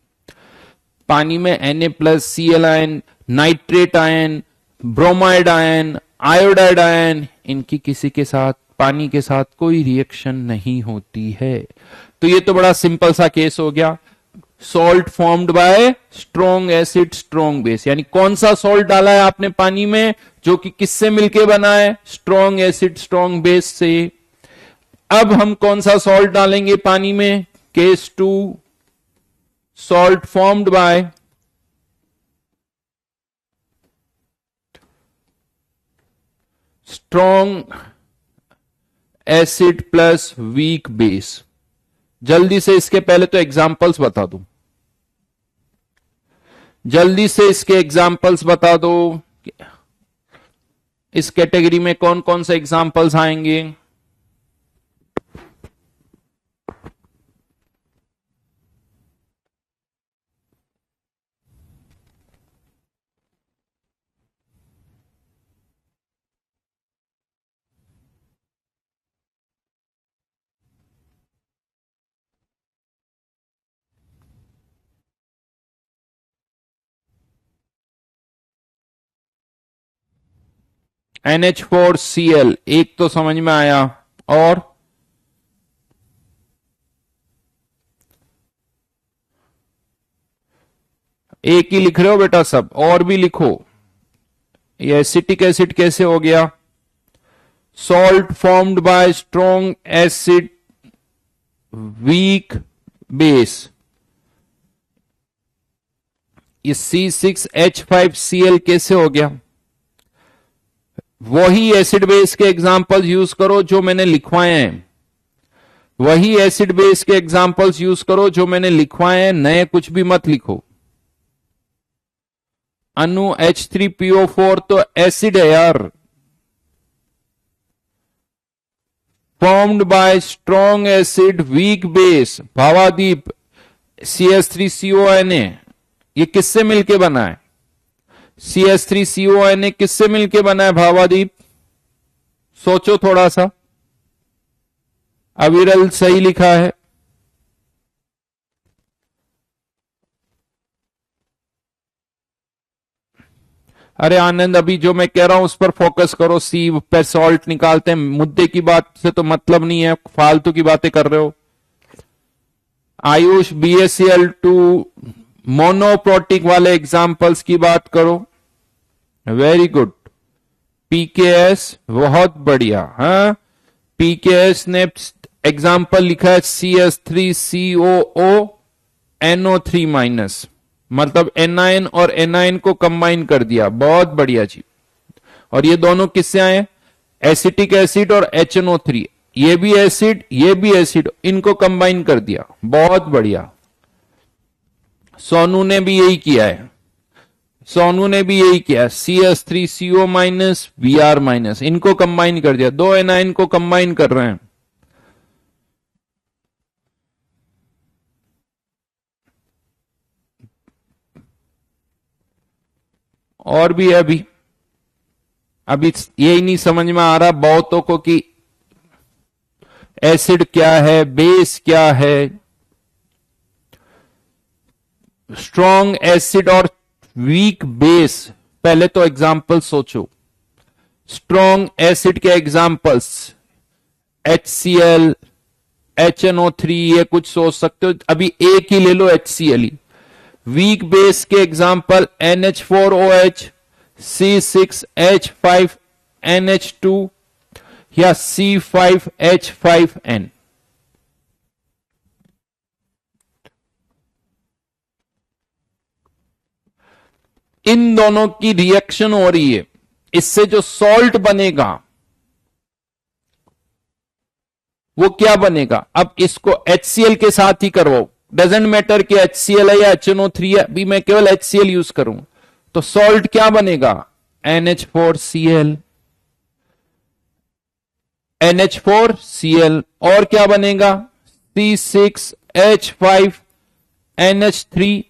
S1: पानी में Na+, Cl ion, nitrate ion, bromide ion, iodide ion, इनकी किसी के साथ पानी के साथ कोई रिएक्शन नहीं होती है। तो ये तो बड़ा सिंपल सा केस हो गया। Salt formed by strong acid strong base, यानी कौन सा सॉल्ट डाला है आपने पानी में जो कि किससे मिलके बना है, स्ट्रॉन्ग एसिड स्ट्रॉन्ग बेस से। अब हम कौन सा सॉल्ट डालेंगे पानी में, case 2, salt formed by strong acid plus weak base. जल्दी से इसके पहले तो एग्जांपल्स बता दूं, जल्दी से इसके एग्जांपल्स बता दो, इस कैटेगरी में कौन कौन से एग्जांपल्स आएंगे। NH4Cl एक तो समझ में आया, और एक ही लिख रहे हो बेटा सब, और भी लिखो। ये एसिटिक एसिड कैसे हो गया, salt formed by strong acid weak base. ये C6H5Cl कैसे हो गया, वही एसिड बेस के एग्जांपल्स यूज करो जो मैंने लिखवाए हैं, वही एसिड बेस के एग्जांपल्स यूज करो जो मैंने लिखवाए हैं, नए कुछ भी मत लिखो। अनु H3PO4 तो एसिड है यार, formed by strong acid weak base. Bhavadeep CH3CONA ये किससे मिलके बना है, CH3CONA किससे मिलके बना है भावादीप, सोचो थोड़ा सा। अविरल सही लिखा है, अरे आनंद अभी जो मैं कह रहा हूं उस पर फोकस करो, सी पर सॉल्ट निकालते हैं, मुद्दे की बात से तो मतलब नहीं है, फालतू की बातें कर रहे हो। आयुष BaCl2 मोनोप्रोटिक वाले एग्जाम्पल्स की बात करो, वेरी गुड। PKS बहुत बढ़िया, हाँ PKS ने एग्जाम्पल लिखा है CH3COO NO3-, मतलब एनायन और एनायन को कंबाइन कर दिया, बहुत बढ़िया जी। और ये दोनों किससे आए, एसिटिक एसिड और HNO3, ये भी एसिड ये भी एसिड, इनको कंबाइन कर दिया, बहुत बढ़िया। सोनू ने भी यही किया है, सोनू ने भी यही किया, CH3CO- Br-, इनको कंबाइन कर दिया, दो एनायन को कंबाइन कर रहे हैं। और भी है, अभी यही नहीं समझ में आ रहा बहुतों को कि एसिड क्या है बेस क्या है। स्ट्रॉन्ग एसिड और वीक बेस, पहले तो एग्जाम्पल सोचो। स्ट्रॉन्ग एसिड के एग्जाम्पल्स HCl HNO3, ये कुछ सोच सकते हो, अभी एक ही ले लो HCl ही। वीक बेस के एग्जाम्पल NH4OH, C6H5NH2 या C5H5N। इन दोनों की रिएक्शन हो रही है, इससे जो सॉल्ट बनेगा वो क्या बनेगा, अब इसको HCl के साथ ही करवाओ, डजेंट मैटर कि HCl है या HNO3 है, अभी मैं केवल HCl यूज करूंगा, तो सॉल्ट क्या बनेगा, NH4Cl, NH4Cl, और क्या बनेगा, C6H5NH3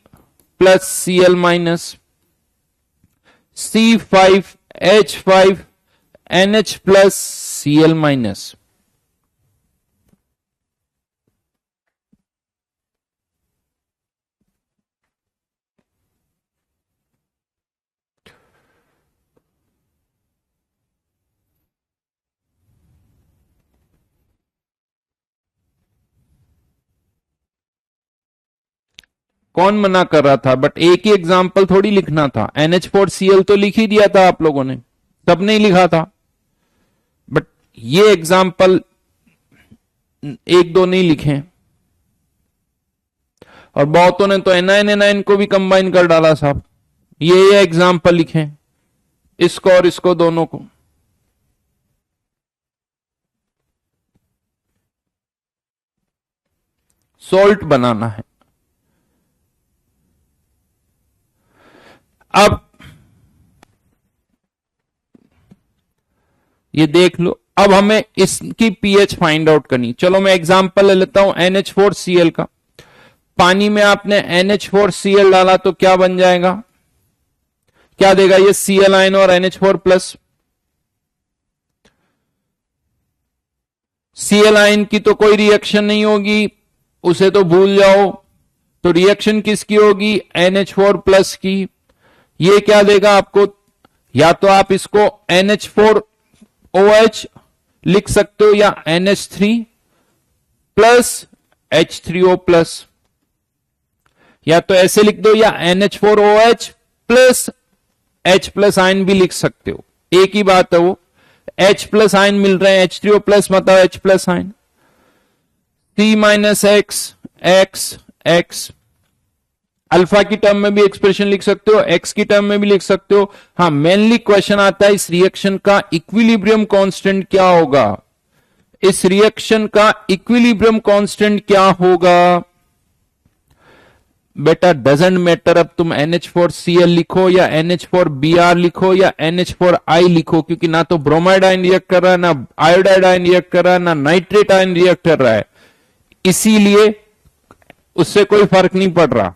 S1: plus Cl-, C5H5NH plus Cl-। कौन मना कर रहा था? बट एक ही एग्जाम्पल थोड़ी लिखना था। NH4Cl तो लिख ही दिया था आप लोगों ने, सबने ही लिखा था। बट ये एग्जाम्पल एक दो नहीं लिखे, और बहुतों ने तो NiNNiN को भी कंबाइन कर डाला साहब। ये एग्जाम्पल लिखे, इसको और इसको दोनों को। सॉल्ट बनाना है। अब ये देख लो, अब हमें इसकी पीएच फाइंड आउट करनी। चलो मैं एग्जांपल ले लेता हूं NH4Cl का। पानी में आपने NH4Cl डाला तो क्या बन जाएगा, क्या देगा ये? Cl आयन और NH4 प्लस। Cl आयन की तो कोई रिएक्शन नहीं होगी, उसे तो भूल जाओ। तो रिएक्शन किसकी होगी? NH4 प्लस की। ये क्या देगा आपको? या तो आप इसको NH4OH लिख सकते हो या NH3 प्लस H3O प्लस, या तो ऐसे लिख दो, या NH4OH plus H plus ion भी लिख सकते हो, एक ही बात है। वो H प्लस आयन मिल रहे हैं, H3O प्लस मतलब H plus ion. C minus x x x, alpha की टर्म में भी एक्सप्रेशन लिख सकते हो, एक्स की टर्म में भी लिख सकते हो। हाँ, मेनली क्वेश्चन आता है इस रिएक्शन का इक्विलिब्रियम कांस्टेंट क्या होगा? इस रिएक्शन का इक्विलिब्रियम कांस्टेंट क्या होगा? बेटा डजंट मैटर, अब तुम NH4Cl लिखो या NH4Br लिखो या NH4I लिखो, क्योंकि ना तो ब्रोमाइड आयन रिएक्ट कर रहा है, ना आयोडाइड आयन रिएक्ट कर रहा है, ना नाइट्रेट आयन रिएक्ट कर रहा है, इसीलिए उससे कोई फर्क नहीं पड़ रहा।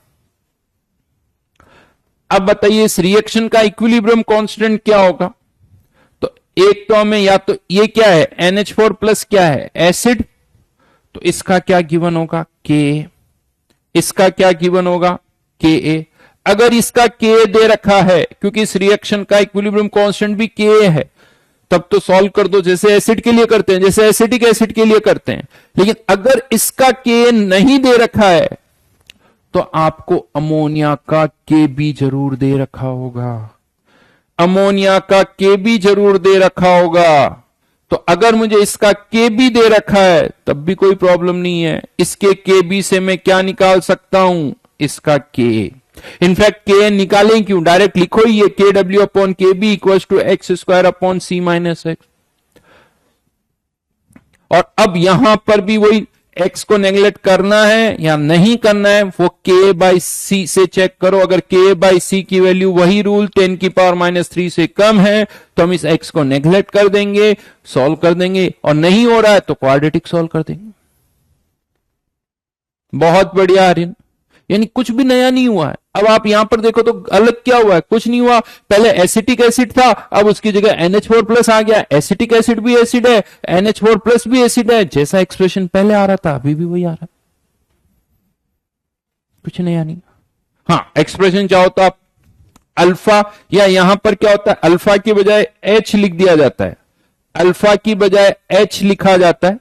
S1: अब बताइए इस रिएक्शन का इक्विलिब्रियम कांस्टेंट क्या होगा? तो एक तो हमें, या तो ये क्या है NH4 प्लस क्या है? एसिड, तो इसका क्या गिवन होगा? Ka। इसका क्या गिवन होगा? Ka। अगर इसका Ka दे रखा है, क्योंकि इस रिएक्शन का इक्विलिब्रियम कांस्टेंट भी Ka है, तब तो सॉल्व कर दो जैसे एसिड के लिए करते हैं, जैसे एसिटिक एसिड के लिए करते हैं। लेकिन अगर इसका Ka नहीं दे रखा है तो आपको अमोनिया का Kb जरूर दे रखा होगा, अमोनिया का Kb जरूर दे रखा होगा। तो अगर मुझे इसका Kb दे रखा है तब भी कोई प्रॉब्लम नहीं है, इसके Kb से मैं क्या निकाल सकता हूं? इसका Ka। इनफैक्ट Ka निकालें क्यों, डायरेक्ट लिखो ही ये Kw upon Kb equal to x square upon C minus x. और अब यहां पर भी वही x को नेग्लेक्ट करना है या नहीं करना है, वो K बाई C से चेक करो। अगर K बाई C की वैल्यू वही रूल 10 की पावर माइनस 3 से कम है तो हम इस x को नेग्लेक्ट कर देंगे, सॉल्व कर देंगे, और नहीं हो रहा है तो क्वाड्रेटिक सॉल्व कर देंगे। बहुत बढ़िया आर्यन, यानी कुछ भी नया नहीं हुआ है। अब आप यहां पर देखो तो अलग क्या हुआ है? कुछ नहीं हुआ। पहले एसिटिक एसिड था, अब उसकी जगह NH4 प्लस आ गया। एसिटिक एसिड भी एसिड है, NH4 प्लस भी एसिड है, जैसा एक्सप्रेशन पहले आ रहा था अभी भी वही आ रहा है, कुछ नया नहीं। हाँ, एक्सप्रेशन चाहो तो आप अल्फा, या यहां पर क्या होता है, अल्फा की बजाय H लिख दिया जाता है, अल्फा की बजाय H लिखा जाता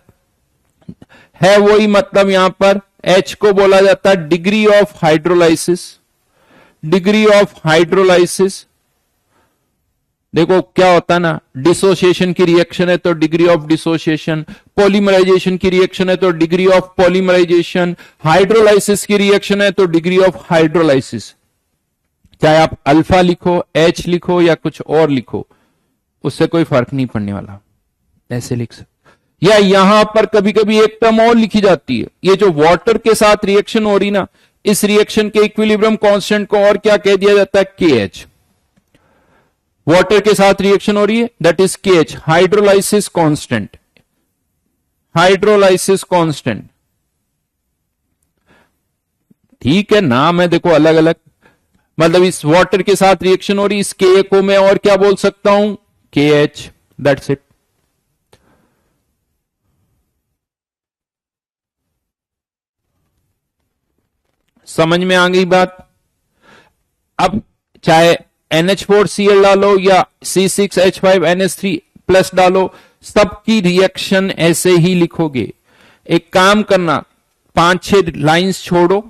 S1: है वही मतलब यहां पर H को बोला जाता है degree of hydrolysis. Degree of hydrolysis, देखो क्या होता है ना, डिसोसिएशन की रिएक्शन है तो डिग्री ऑफ डिसोसिएशन, पॉलीमराइजेशन की रिएक्शन है तो डिग्री ऑफ पॉलीमराइजेशन, हाइड्रोलाइसिस की रिएक्शन है तो डिग्री ऑफ हाइड्रोलाइसिस। चाहे आप अल्फा लिखो, H लिखो या कुछ और लिखो, उससे कोई फर्क नहीं पड़ने वाला, ऐसे लिख सकते। या यहां पर कभी कभी एक टर्म और लिखी जाती है, ये जो वाटर के साथ रिएक्शन हो रही ना, इस रिएक्शन के इक्विलिब्रियम कांस्टेंट को और क्या कह दिया जाता है? KH। वाटर के साथ रिएक्शन हो रही है, that is KH, hydrolysis constant. Hydrolysis constant, ठीक है, नाम है देखो अलग अलग, मतलब इस वाटर के साथ रिएक्शन हो रही, इस Ka को मैं और क्या बोल सकता हूं? KH, that's it. समझ में आ गई बात? अब चाहे NH4Cl डालो या C6H5NH3 प्लस डालो, सबकी रिएक्शन ऐसे ही लिखोगे। एक काम करना, 5-6 लाइंस छोड़ो,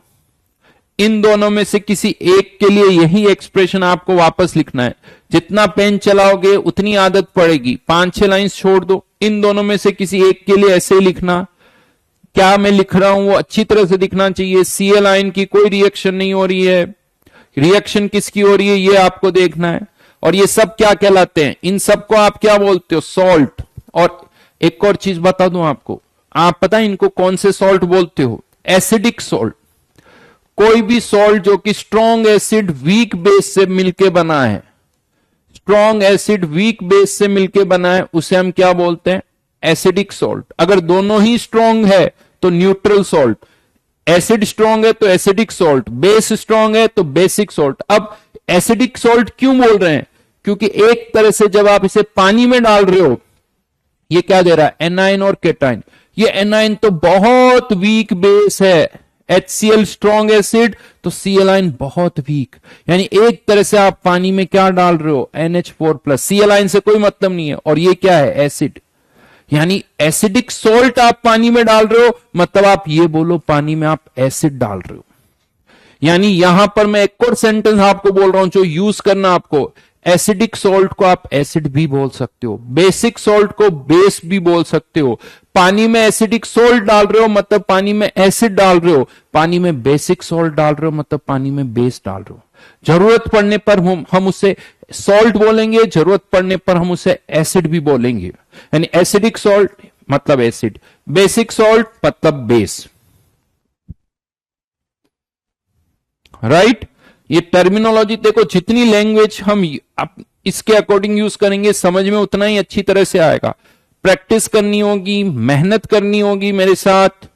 S1: इन दोनों में से किसी एक के लिए यही एक्सप्रेशन आपको वापस लिखना है। जितना पेन चलाओगे उतनी आदत पड़ेगी। 5-6 लाइंस छोड़ दो, इन दोनों में से किसी एक के लिए ऐसे ही लिखना। क्या मैं लिख रहा हूं वो अच्छी तरह से दिखना चाहिए। Cl आयन की कोई रिएक्शन नहीं हो रही है, रिएक्शन किसकी हो रही है ये आपको देखना है। और ये सब क्या कहलाते हैं, इन सबको आप क्या बोलते हो, सॉल्ट। और एक और चीज बता दूं आपको, आप पता है इनको कौन से सॉल्ट बोलते हो, एसिडिक सॉल्ट। कोई भी सॉल्ट जो कि स्ट्रॉन्ग एसिड वीक बेस से मिलके बना है, स्ट्रॉन्ग एसिड वीक बेस से मिलके बना है, उसे हम क्या बोलते हैं, एसिडिक सॉल्ट। अगर दोनों ही स्ट्रॉन्ग है तो न्यूट्रल सॉल्ट। एसिड स्ट्रॉन्ग है तो एसिडिक सॉल्ट, बेस स्ट्रॉन्ग है तो बेसिक सॉल्ट। अब एसिडिक सॉल्ट क्यों बोल रहे हैं, क्योंकि एक तरह से जब आप इसे पानी में डाल रहे हो, ये क्या दे रहा है, एनाइन और केटाइन। ये एनाइन तो बहुत वीक बेस है, HCl स्ट्रॉन्ग एसिड, तो Cl आयन बहुत वीक। यानी एक तरह से आप पानी में क्या डाल रहे हो, NH4+। Cl आयन से कोई मतलब नहीं है, और ये क्या है, एसिड। यानी एसिडिक सॉल्ट आप पानी में डाल रहे हो, मतलब आप ये बोलो पानी में आप एसिड डाल रहे हो। यानी यहां पर मैं एक और सेंटेंस आपको बोल रहा हूं जो यूज करना आपको, एसिडिक सॉल्ट को आप एसिड भी बोल सकते हो, बेसिक सॉल्ट को बेस भी बोल सकते हो। पानी में एसिडिक सॉल्ट डाल रहे हो मतलब पानी में एसिड डाल रहे हो, पानी में बेसिक सॉल्ट डाल रहे हो मतलब पानी में बेस डाल रहे हो। जरूरत पड़ने पर हम उसे सॉल्ट बोलेंगे, जरूरत पड़ने पर हम उसे एसिड भी बोलेंगे। यानी एसिडिक सॉल्ट मतलब एसिड, बेसिक सॉल्ट मतलब बेस। राइट? ये टर्मिनोलॉजी देखो, जितनी लैंग्वेज हम इसके अकॉर्डिंग यूज करेंगे समझ में उतना ही अच्छी तरह से आएगा। प्रैक्टिस करनी होगी, मेहनत करनी होगी मेरे साथ।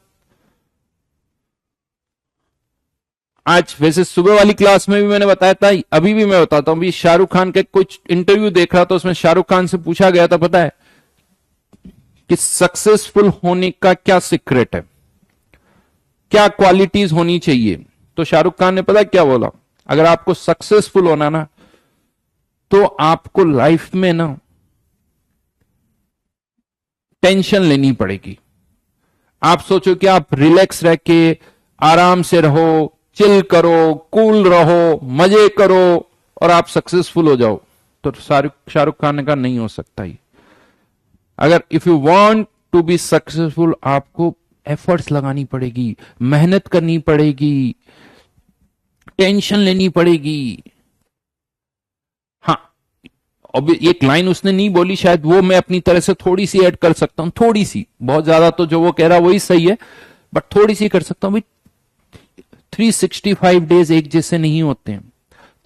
S1: आज वैसे सुबह वाली क्लास में भी मैंने बताया था, अभी भी मैं बताता हूं। अभी शाहरुख खान का कुछ इंटरव्यू देख रहा था, उसमें शाहरुख खान से पूछा गया था, पता है कि सक्सेसफुल होने का क्या सीक्रेट है, क्या क्वालिटीज होनी चाहिए। तो शाहरुख खान ने पता क्या बोला, अगर आपको सक्सेसफुल होना ना, तो आपको लाइफ में ना टेंशन लेनी पड़ेगी। आप सोचो कि आप रिलैक्स रह के आराम से रहो, चिल करो, कूल रहो, मजे करो और आप सक्सेसफुल हो जाओ। तो शाहरुख खान ने कहा नहीं हो सकता ही। अगर if you want to be successful, आपको एफर्ट्स लगानी पड़ेगी, मेहनत करनी पड़ेगी, टेंशन लेनी पड़ेगी। हाँ, अब एक लाइन उसने नहीं बोली, शायद वो मैं अपनी तरह से थोड़ी सी ऐड कर सकता हूं, थोड़ी सी, बहुत ज्यादा तो जो वो कह रहा वही सही है, बट थोड़ी सी कर सकता हूं। 365 डेज एक जैसे नहीं होते हैं।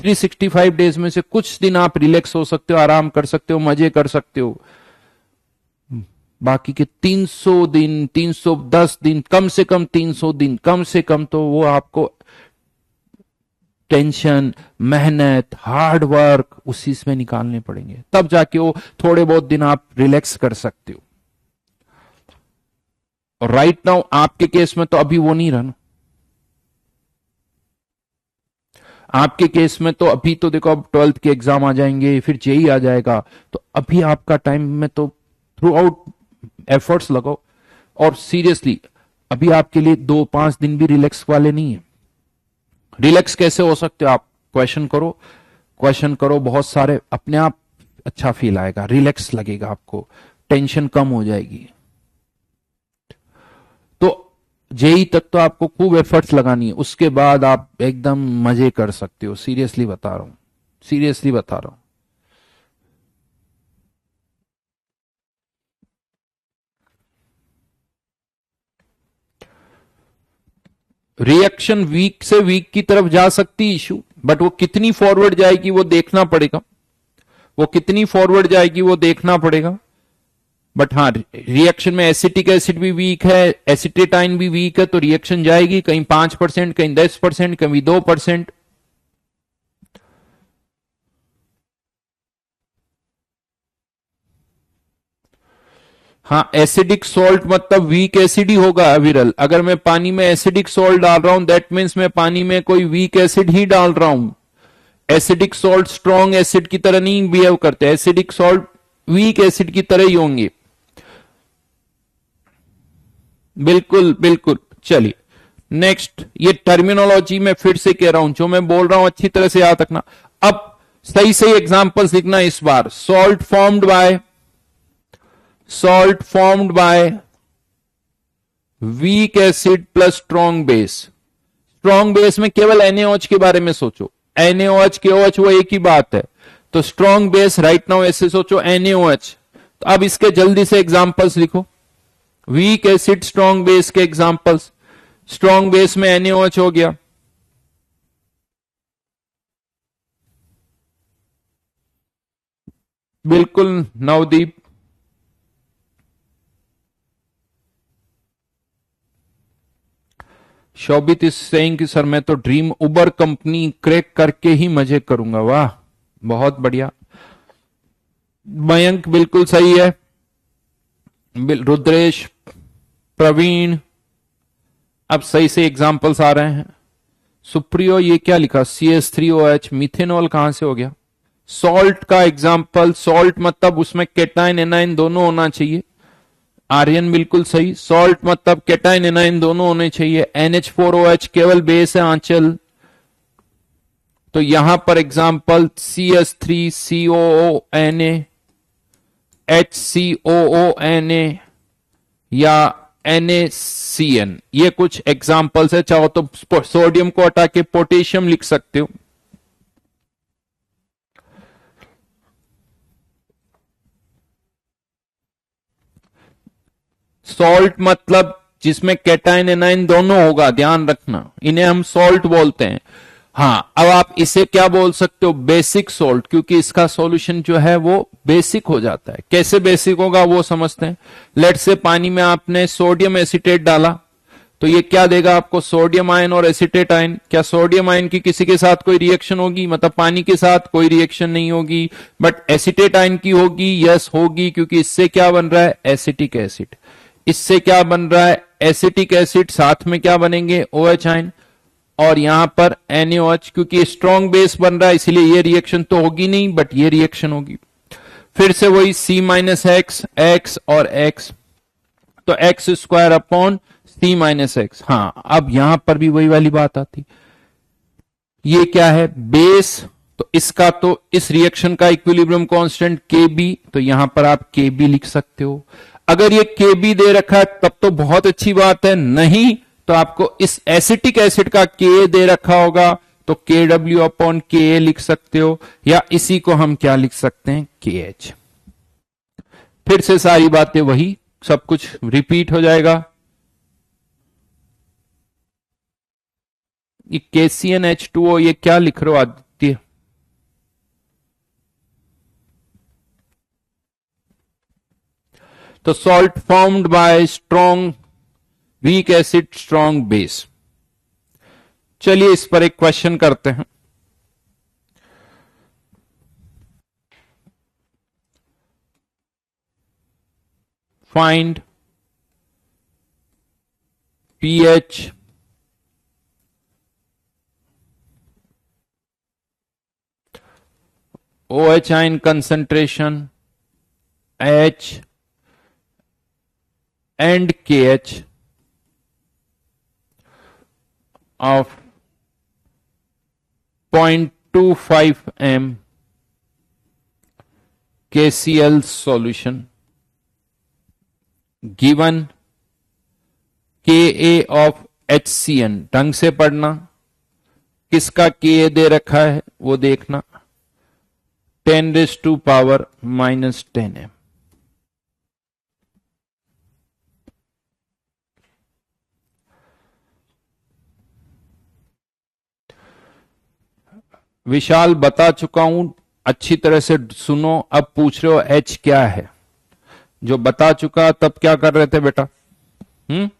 S1: 365 डेज में से कुछ दिन आप रिलैक्स हो सकते हो, आराम कर सकते हो, मजे कर सकते हो। बाकी के 300 दिन, 310 दिन, कम से कम 300 दिन, कम से कम तो वो आपको टेंशन, मेहनत, हार्ड वर्क उसी में निकालने पड़ेंगे, तब जाके वो थोड़े बहुत दिन आप रिलैक्स कर सकते हो। और राइट नाउ आपके केस में तो अभी वो नहीं रहा ना। आपके केस में तो अभी तो देखो, अब 12th के एग्जाम आ जाएंगे, फिर जेई आ जाएगा, तो अभी आपका टाइम में तो थ्रू आउट एफर्ट्स लगाओ। और सीरियसली अभी आपके लिए 2-5 दिन भी रिलैक्स वाले नहीं है। रिलैक्स कैसे हो सकते हो, आप क्वेश्चन करो, क्वेश्चन करो बहुत सारे, अपने आप अच्छा फील आएगा, रिलैक्स लगेगा आपको, टेंशन कम हो जाएगी। तो जेई तक तो आपको खूब एफर्ट्स लगानी है, उसके बाद आप एकदम मजे कर सकते हो। सीरियसली बता रहा हूं, सीरियसली बता रहा हूं। रिएक्शन वीक से वीक की तरफ जा सकती इशू, बट वो कितनी फॉरवर्ड जाएगी वो देखना पड़ेगा, वो कितनी फॉरवर्ड जाएगी वो देखना पड़ेगा। बट हाँ, रिएक्शन में एसिटिक एसिड भी वीक है, एसिटेटाइन भी वीक है, तो रिएक्शन जाएगी कहीं 5%, कहीं 10%, कहीं 2%। हाँ, एसिडिक सॉल्ट मतलब वीक एसिड ही होगा विरल। अगर मैं पानी में एसिडिक सॉल्ट डाल रहा हूं, दैट मीन्स मैं पानी में कोई वीक एसिड ही डाल रहा हूं। एसिडिक सॉल्ट स्ट्रॉन्ग एसिड की तरह नहीं बिहेव करते, एसिडिक सॉल्ट वीक एसिड की तरह ही होंगे। बिल्कुल बिल्कुल। चलिए, नेक्स्ट, ये टर्मिनोलॉजी में फिर से कह रहा हूं, जो मैं बोल रहा हूं अच्छी तरह से याद रखना। अब सही सही एग्जांपल्स लिखना इस बार। Salt formed by weak acid plus strong base. Strong base में केवल NaOH के बारे में सोचो, NaOH KOH वो एक ही बात है। तो स्ट्रॉन्ग बेस राइट नाउ ऐसे सोचो NaOH। तो अब इसके जल्दी से एग्जांपल्स लिखो, वीक एसिड स्ट्रॉन्ग बेस के एग्जांपल्स। स्ट्रॉन्ग बेस में NaOH हो गया, बिल्कुल नवदीप। शोभित इज सेइंग कि सर मैं तो ड्रीम उबर कंपनी क्रैक करके ही मजे करूंगा। वाह, बहुत बढ़िया। मयंक बिल्कुल सही है। रुद्रेश, प्रवीण, अब सही से एग्जांपल्स आ रहे हैं। सुप्रियो, ये क्या लिखा, CH3OH, मिथेनॉल कहां से हो गया। सॉल्ट का एग्जांपल, सॉल्ट मतलब उसमें केटाइन एनाइन दोनों होना चाहिए। आर्यन बिल्कुल सही, सॉल्ट मतलब केटाइन एनाइन दोनों होने चाहिए। NH4OH केवल बेस है आंचल। तो यहां पर एग्जांपल CH3COONA, HCOONA या NaCN, ये कुछ एग्जांपल्स है। चाहो तो सोडियम को हटा के पोटेशियम लिख सकते हो। सॉल्ट मतलब जिसमें कैटाइन एनाइन दोनों होगा, ध्यान रखना, इन्हें हम सॉल्ट बोलते हैं। हाँ, अब आप इसे क्या बोल सकते हो, बेसिक सॉल्ट, क्योंकि इसका सॉल्यूशन जो है वो बेसिक हो जाता है। कैसे बेसिक होगा वो समझते हैं। लेट से पानी में आपने सोडियम एसिटेट डाला, तो ये क्या देगा आपको, सोडियम आयन और एसिटेट आयन। क्या सोडियम आयन की किसी के साथ कोई रिएक्शन होगी, मतलब पानी के साथ कोई रिएक्शन नहीं होगी, बट एसिटेट आयन की होगी, यस होगी, क्योंकि इससे क्या बन रहा है, एसिटिक एसिड। इससे क्या बन रहा है, एसिटिक एसिड, साथ में क्या बनेंगे, OH आयन, और यहां पर NaOH, क्योंकि स्ट्रॉन्ग बेस बन रहा है इसलिए ये रिएक्शन तो होगी नहीं, बट ये रिएक्शन होगी। फिर से वही C-X और X, तो X² अपॉन C-X। हाँ, अब यहां पर भी वही वाली बात आती, ये क्या है, बेस, तो इसका तो इस रिएक्शन का इक्विलिब्रियम कांस्टेंट Kb, तो यहां पर आप Kb लिख सकते हो। अगर ये Kb दे रखा है तब तो बहुत अच्छी बात है, नहीं तो आपको इस एसिटिक एसिड का Ka दे रखा होगा, तो Kw अपॉन Ka लिख सकते हो, या इसी को हम क्या लिख सकते हैं, KH। फिर से सारी बातें वही, सब कुछ रिपीट हो जाएगा। ये KCnH2O, ये क्या लिख रहे हो आदित्य, तो salt formed by strong weak acid strong base. चलिए इस पर एक क्वेश्चन करते हैं। Find pH OH ion concentration H and KH of 0.25 m KCl solution given Ka of HCN। ढंग से पढ़ना, किसका Ka दे रखा है वो देखना, 10⁻⁻10 m। विशाल बता चुका हूं, अच्छी तरह से सुनो। अब पूछ रहे हो H क्या है, जो बता चुका तब क्या कर रहे थे बेटा, हम्म।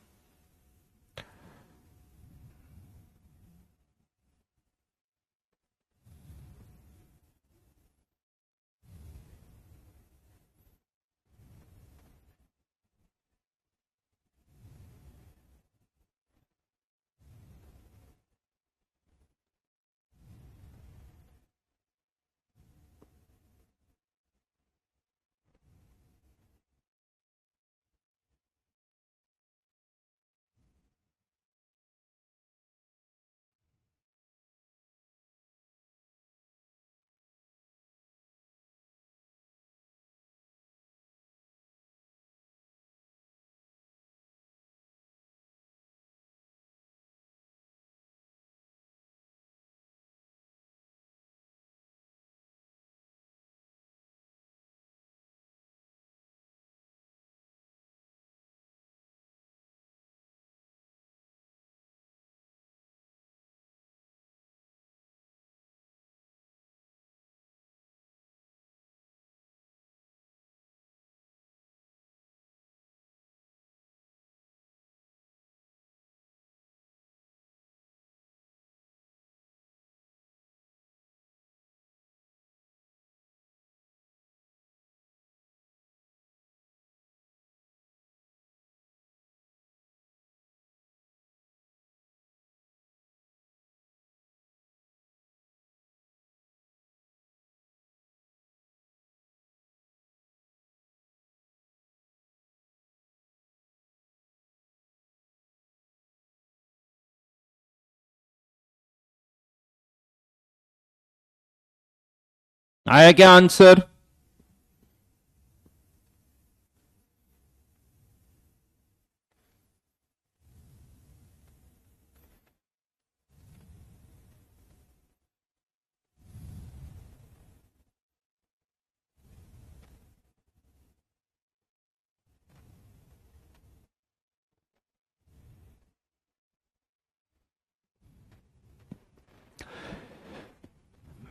S1: आया क्या आंसर?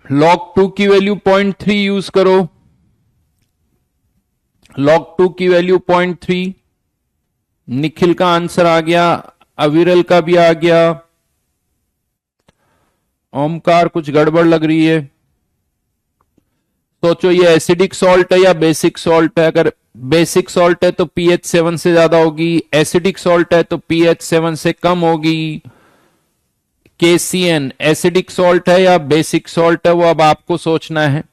S1: log 2 की वैल्यू 0.3 यूज करो। log 2 की वैल्यू 0.3। निखिल का आंसर आ गया, अविरल का भी आ गया। ओमकार कुछ गड़बड़ लग रही है। सोचो ये एसिडिक सॉल्ट है या बेसिक सॉल्ट है? अगर बेसिक सॉल्ट है तो पीएच 7 से ज्यादा होगी, एसिडिक सॉल्ट है तो पीएच 7 से कम होगी। KCN एसिडिक सॉल्ट है या बेसिक सॉल्ट है, वो अब आपको सोचना है।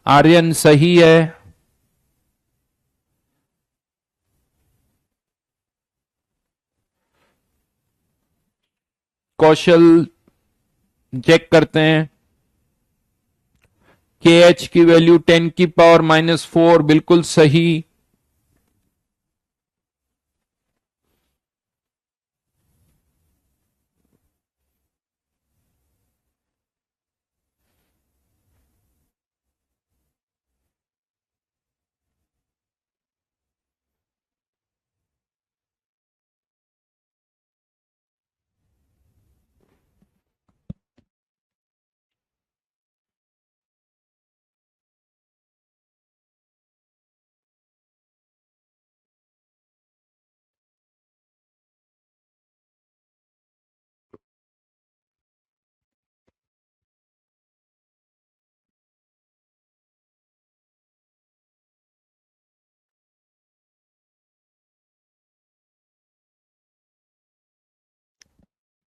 S1: आर्यन सही है। कौशल चेक करते हैं। KH की वैल्यू 10⁻⁻⁴, बिल्कुल सही।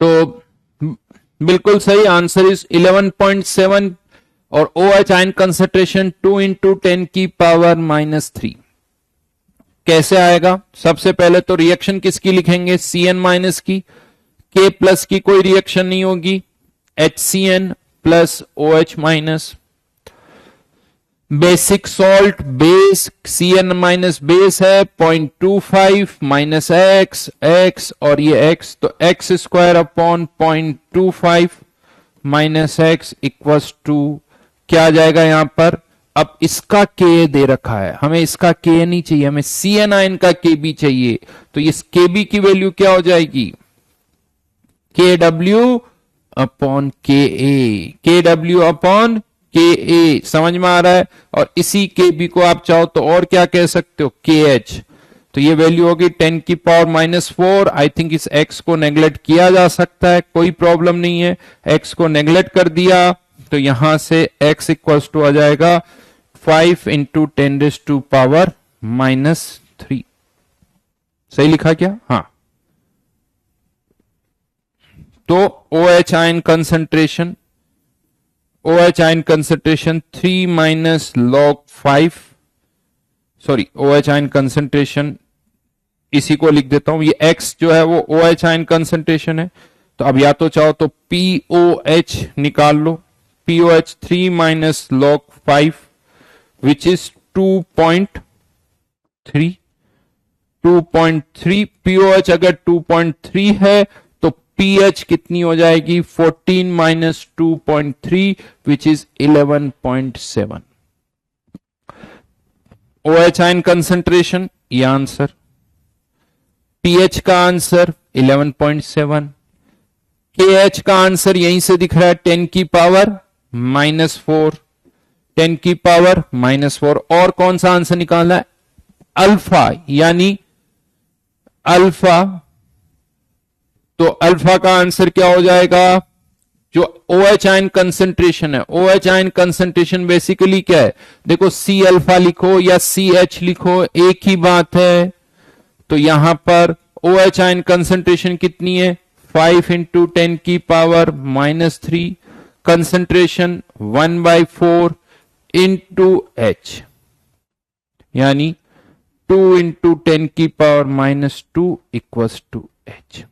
S1: तो बिल्कुल सही आंसर इज 11.7। और ओ एच आयन कंसेंट्रेशन 2 × 10⁻⁻³ कैसे आएगा? सबसे पहले तो रिएक्शन किसकी लिखेंगे? Cn- की। K प्लस की कोई रिएक्शन नहीं होगी, HCN plus OH-। Basic salt base Cn- base है 0.25 माइनस एक्स एक्स और ये x, तो x² / 0.25 minus x equals to क्या आ जाएगा यहां पर? अब इसका k दे रखा है, हमें इसका k नहीं चाहिए, हमें CnI का kb चाहिए। तो इस kb की वैल्यू क्या हो जाएगी? KW/KA, KW/KA समझ में आ रहा है? और इसी KB को आप चाहो तो और क्या कह सकते हो? KH। तो ये वैल्यू होगी 10⁻⁻⁴। आई थिंक इस x को नेग्लेक्ट किया जा सकता है, कोई प्रॉब्लम नहीं है। x को नेग्लेक्ट कर दिया तो यहां से x इक्वल्स टू आ जाएगा 5 × 10⁻⁻3। सही लिखा क्या? हाँ। तो OH ion concentration, OH ion concentration 3 - log 5, sorry OH ion concentration इसी को लिख देता हूं, ये X जो है वो OH आयन कंसंट्रेशन है। तो अब या तो चाहो तो POH निकाल लो, POH 3 - log 5 which is 2.3। 2.3 POH अगर 2.3 है तो pH कितनी हो जाएगी? 14 - 2.3 which is 11.7। OH ion concentration ये आंसर, pH का आंसर 11.7, KH का आंसर यहीं से दिख रहा है 10⁻⁻⁴, 10⁻⁻⁴। और कौन सा आंसर निकालना है? अल्फा, यानी अल्फा। तो अल्फा का आंसर क्या हो जाएगा? जो OH आयन कंसंट्रेशन है, OH आयन कंसंट्रेशन बेसिकली क्या है? देखो C अल्फा लिखो या CH लिखो, एक ही बात है। तो यहां पर OH आयन कंसंट्रेशन कितनी है? 5 × 10⁻⁻3, कंसंट्रेशन 1/4 इंटू H, यानी 2 × 10⁻⁻2 इक्वल्स टू H।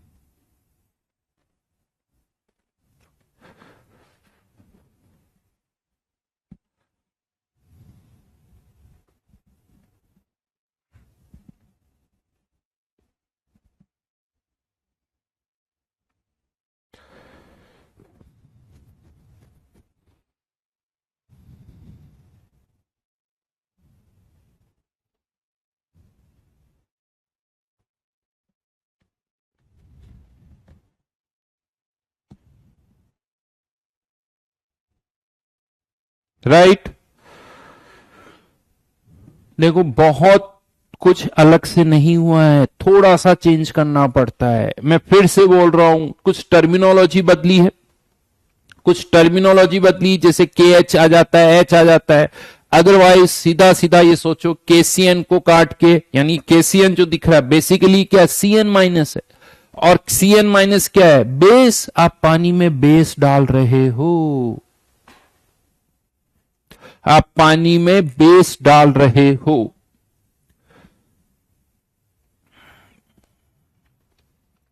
S1: राइट। देखो बहुत कुछ अलग से नहीं हुआ है, थोड़ा सा चेंज करना पड़ता है। मैं फिर से बोल रहा हूं, कुछ टर्मिनोलॉजी बदली है, कुछ टर्मिनोलॉजी बदली, जैसे के एच आ जाता है, एच आ जाता है। अदरवाइज सीधा सीधा ये सोचो, केसीएन को काट के, यानी केसीएन जो दिख रहा है बेसिकली क्या, सीएन माइनस है। और सीएन माइनस क्या है, बेस। आप पानी में बेस डाल रहे हो, आप पानी में बेस डाल रहे हो।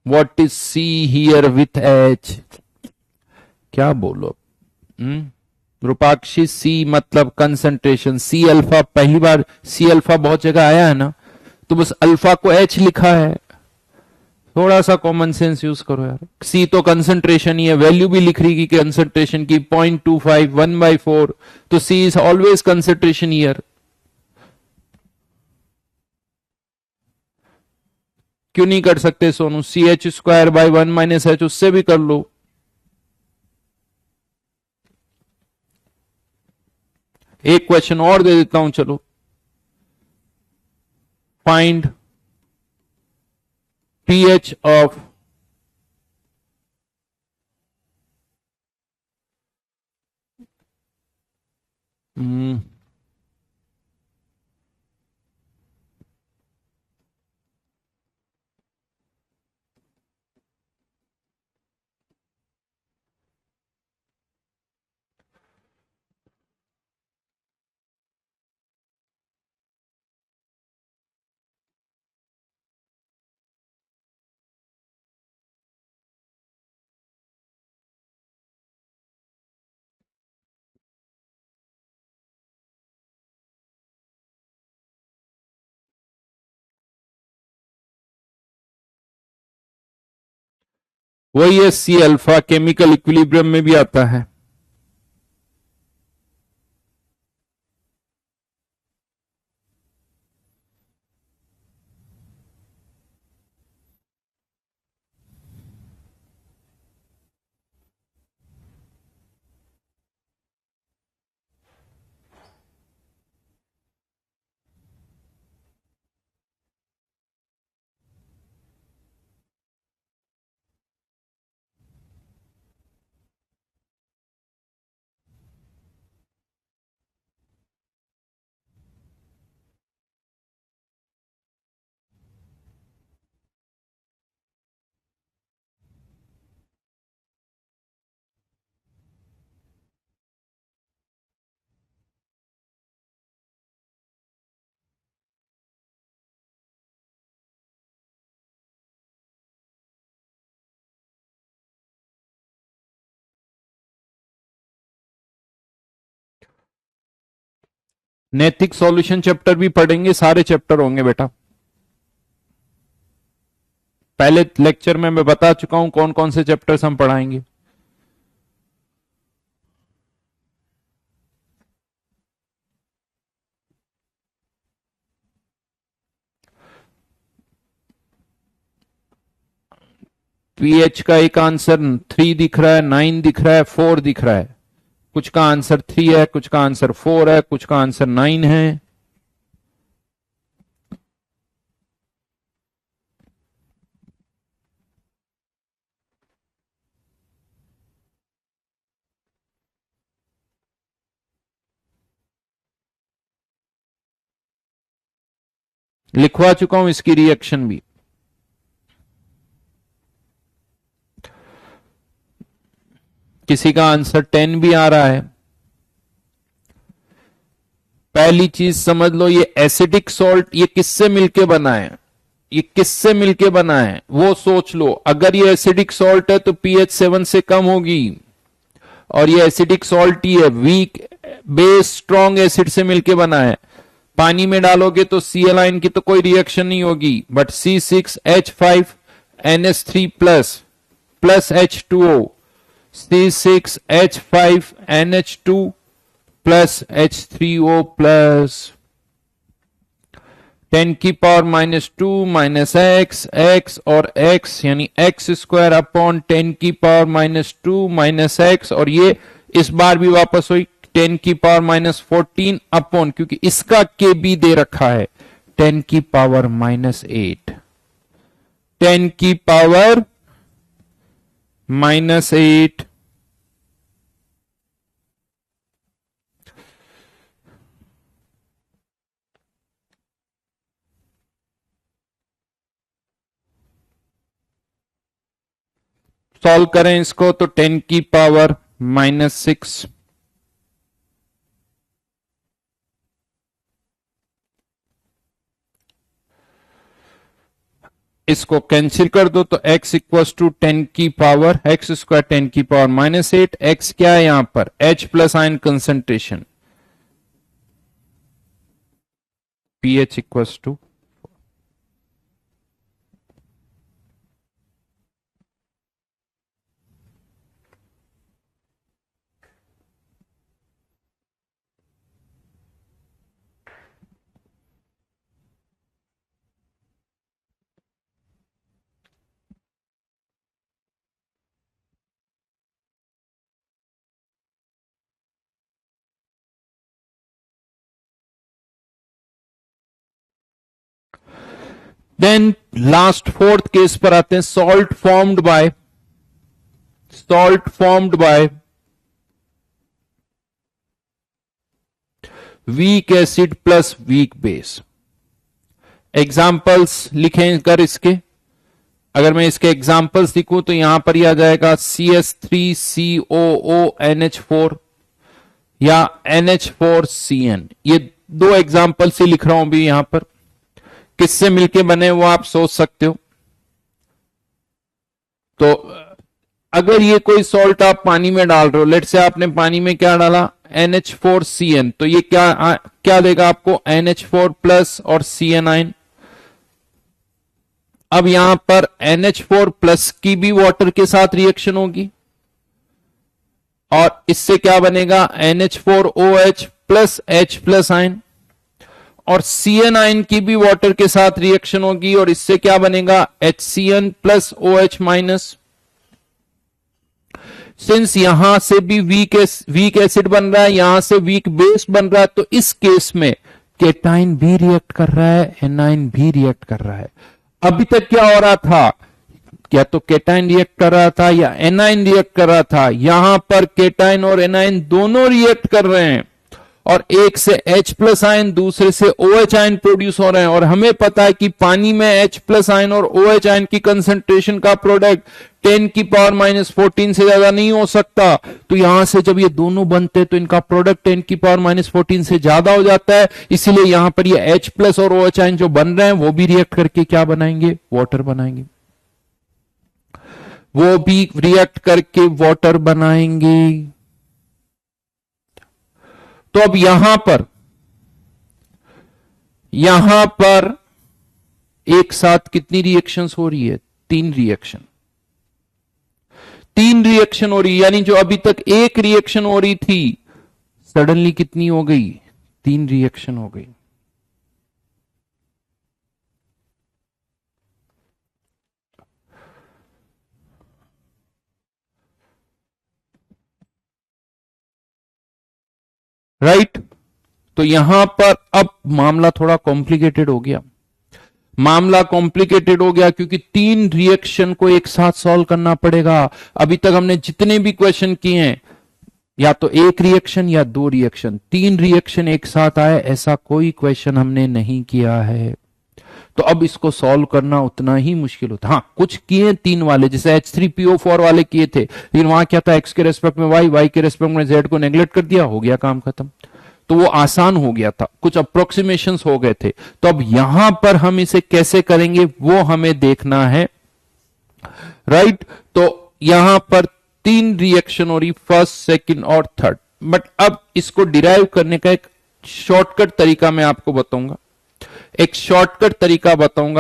S1: What is see here with H, क्या बोलो। रूपाक्षी, सी मतलब कंसंट्रेशन, सी अल्फा, पहली बार सी अल्फा बहुत जगह आया है ना, तो बस अल्फा को एच लिखा है। थोड़ा सा कॉमन सेंस यूज करो यार। सी तो कंसंट्रेशन ही है, वैल्यू भी लिख रही की कंसंट्रेशन की 0.25, 1/4, तो C is always concentration here. क्यों नहीं कर सकते Sonu, C H square by 1 - h, उससे भी कर लो। एक क्वेश्चन और दे देता हूं, चलो। फाइंड pH of वही है, सी अल्फा केमिकल इक्विलिब्रियम में भी आता है। नैतिक सॉल्यूशन चैप्टर भी पढ़ेंगे, सारे चैप्टर होंगे बेटा। पहले लेक्चर में मैं बता चुका हूं कौन कौन से चैप्टर्स हम पढ़ाएंगे। पीएच का एक आंसर 3 दिख रहा है, 9 दिख रहा है, 4 दिख रहा है। कुछ का आंसर 3 है, कुछ का आंसर 4 है, कुछ का आंसर 9 है। लिखवा चुका हूं इसकी रिएक्शन भी। किसी का आंसर 10 भी आ रहा है। पहली चीज समझ लो, ये एसिडिक सॉल्ट ये किससे मिलके बना है, ये किससे मिलके बना है वो सोच लो। अगर ये एसिडिक सॉल्ट है तो पीएच 7 से कम होगी, और ये एसिडिक सॉल्ट ही है, वीक बेस स्ट्रॉन्ग एसिड से मिलके बना है। पानी में डालोगे तो Cl आयन की तो कोई रिएक्शन नहीं होगी, but C6H5NH3 plus H2O, C6H5NH2 plus H3O plus 10⁻² minus x और x यानी x² अपॉन 10⁻² माइनस x, और ये इस बार भी वापस हुई 10⁻⁻14 अपॉन, क्योंकि इसका के बी दे रखा है 10⁻⁻8, 10⁻⁻8 सॉल्व करें इसको तो 10⁻⁻6, इसको कैंसिल कर दो तो x equals to 10⁻x², 10⁻⁻8, x क्या है यहां पर H plus ion concentration, pH equals to, then last fourth case पर आते हैं, salt formed by weak acid plus weak base. Examples लिखें कर इसके, अगर मैं इसके एग्जाम्पल्स लिखूं तो यहां पर ही आ जाएगा CH3COONH4 या NH4CN। ये दो एग्जाम्पल से लिख रहा हूं भी, यहां पर किससे मिलके बने वो आप सोच सकते हो। तो अगर ये कोई सॉल्ट आप पानी में डाल रहे हो, लेट से आपने पानी में क्या डाला NH4CN, तो ये क्या देगा आपको NH4 प्लस और CN आयन। अब यहां पर NH4 प्लस की भी वाटर के साथ रिएक्शन होगी और इससे क्या बनेगा NH4OH plus H plus ion, और CN आयन की भी वाटर के साथ रिएक्शन होगी और इससे क्या बनेगा HCN plus OH minus. Since यहां से भी वीक एसिड बन रहा है, यहां से वीक बेस बन रहा है, तो इस केस में केटाइन भी रिएक्ट कर रहा है, एनाइन भी रिएक्ट कर रहा है। अभी तक क्या हो रहा था, या तो केटाइन रिएक्ट कर रहा था या एनाइन रिएक्ट कर रहा था। यहां पर केटाइन और एनाइन दोनों रिएक्ट कर रहे हैं और एक से H प्लस आयन दूसरे से OH आयन प्रोड्यूस हो रहे हैं, और हमें पता है कि पानी में H प्लस आयन और OH आयन की कंसंट्रेशन का प्रोडक्ट 10⁻⁻14 से ज्यादा नहीं हो सकता। तो यहां से जब ये दोनों बनते हैं तो इनका प्रोडक्ट 10⁻⁻14 से ज्यादा हो जाता है, इसीलिए यहां पर ये H प्लस और OH आयन जो बन रहे हैं वो भी रिएक्ट करके क्या बनाएंगे, वाटर बनाएंगे, वो भी रिएक्ट करके वाटर बनाएंगे। तो अब यहां पर एक साथ कितनी रिएक्शंस हो रही है, तीन रिएक्शन हो रही है, यानी जो अभी तक एक रिएक्शन हो रही थी सडनली कितनी हो गई, तीन रिएक्शन हो गई। राइट तो यहां पर अब मामला थोड़ा कॉम्प्लिकेटेड हो गया, क्योंकि तीन रिएक्शन को एक साथ सॉल्व करना पड़ेगा। अभी तक हमने जितने भी क्वेश्चन किए हैं या तो एक रिएक्शन या दो रिएक्शन, तीन रिएक्शन एक साथ आए ऐसा कोई क्वेश्चन हमने नहीं किया है। तो अब इसको सॉल्व करना उतना ही मुश्किल होता। हाँ कुछ किए तीन वाले, जैसे H3PO4 वाले किए थे, लेकिन वहां क्या था, x के रेस्पेक्ट में y के रेस्पेक्ट में z को नेग्लेक्ट कर दिया, हो गया काम खत्म। तो वो आसान हो गया था, कुछ अप्रोक्सीमेशंस हो गए थे। तो अब यहां पर हम इसे कैसे करेंगे वो हमें देखना है। राइट तो यहां पर तीन रिएक्शन हो रही, फर्स्ट सेकंड और थर्ड। बट अब इसको डिराइव करने का एक शॉर्टकट तरीका मैं आपको बताऊंगा,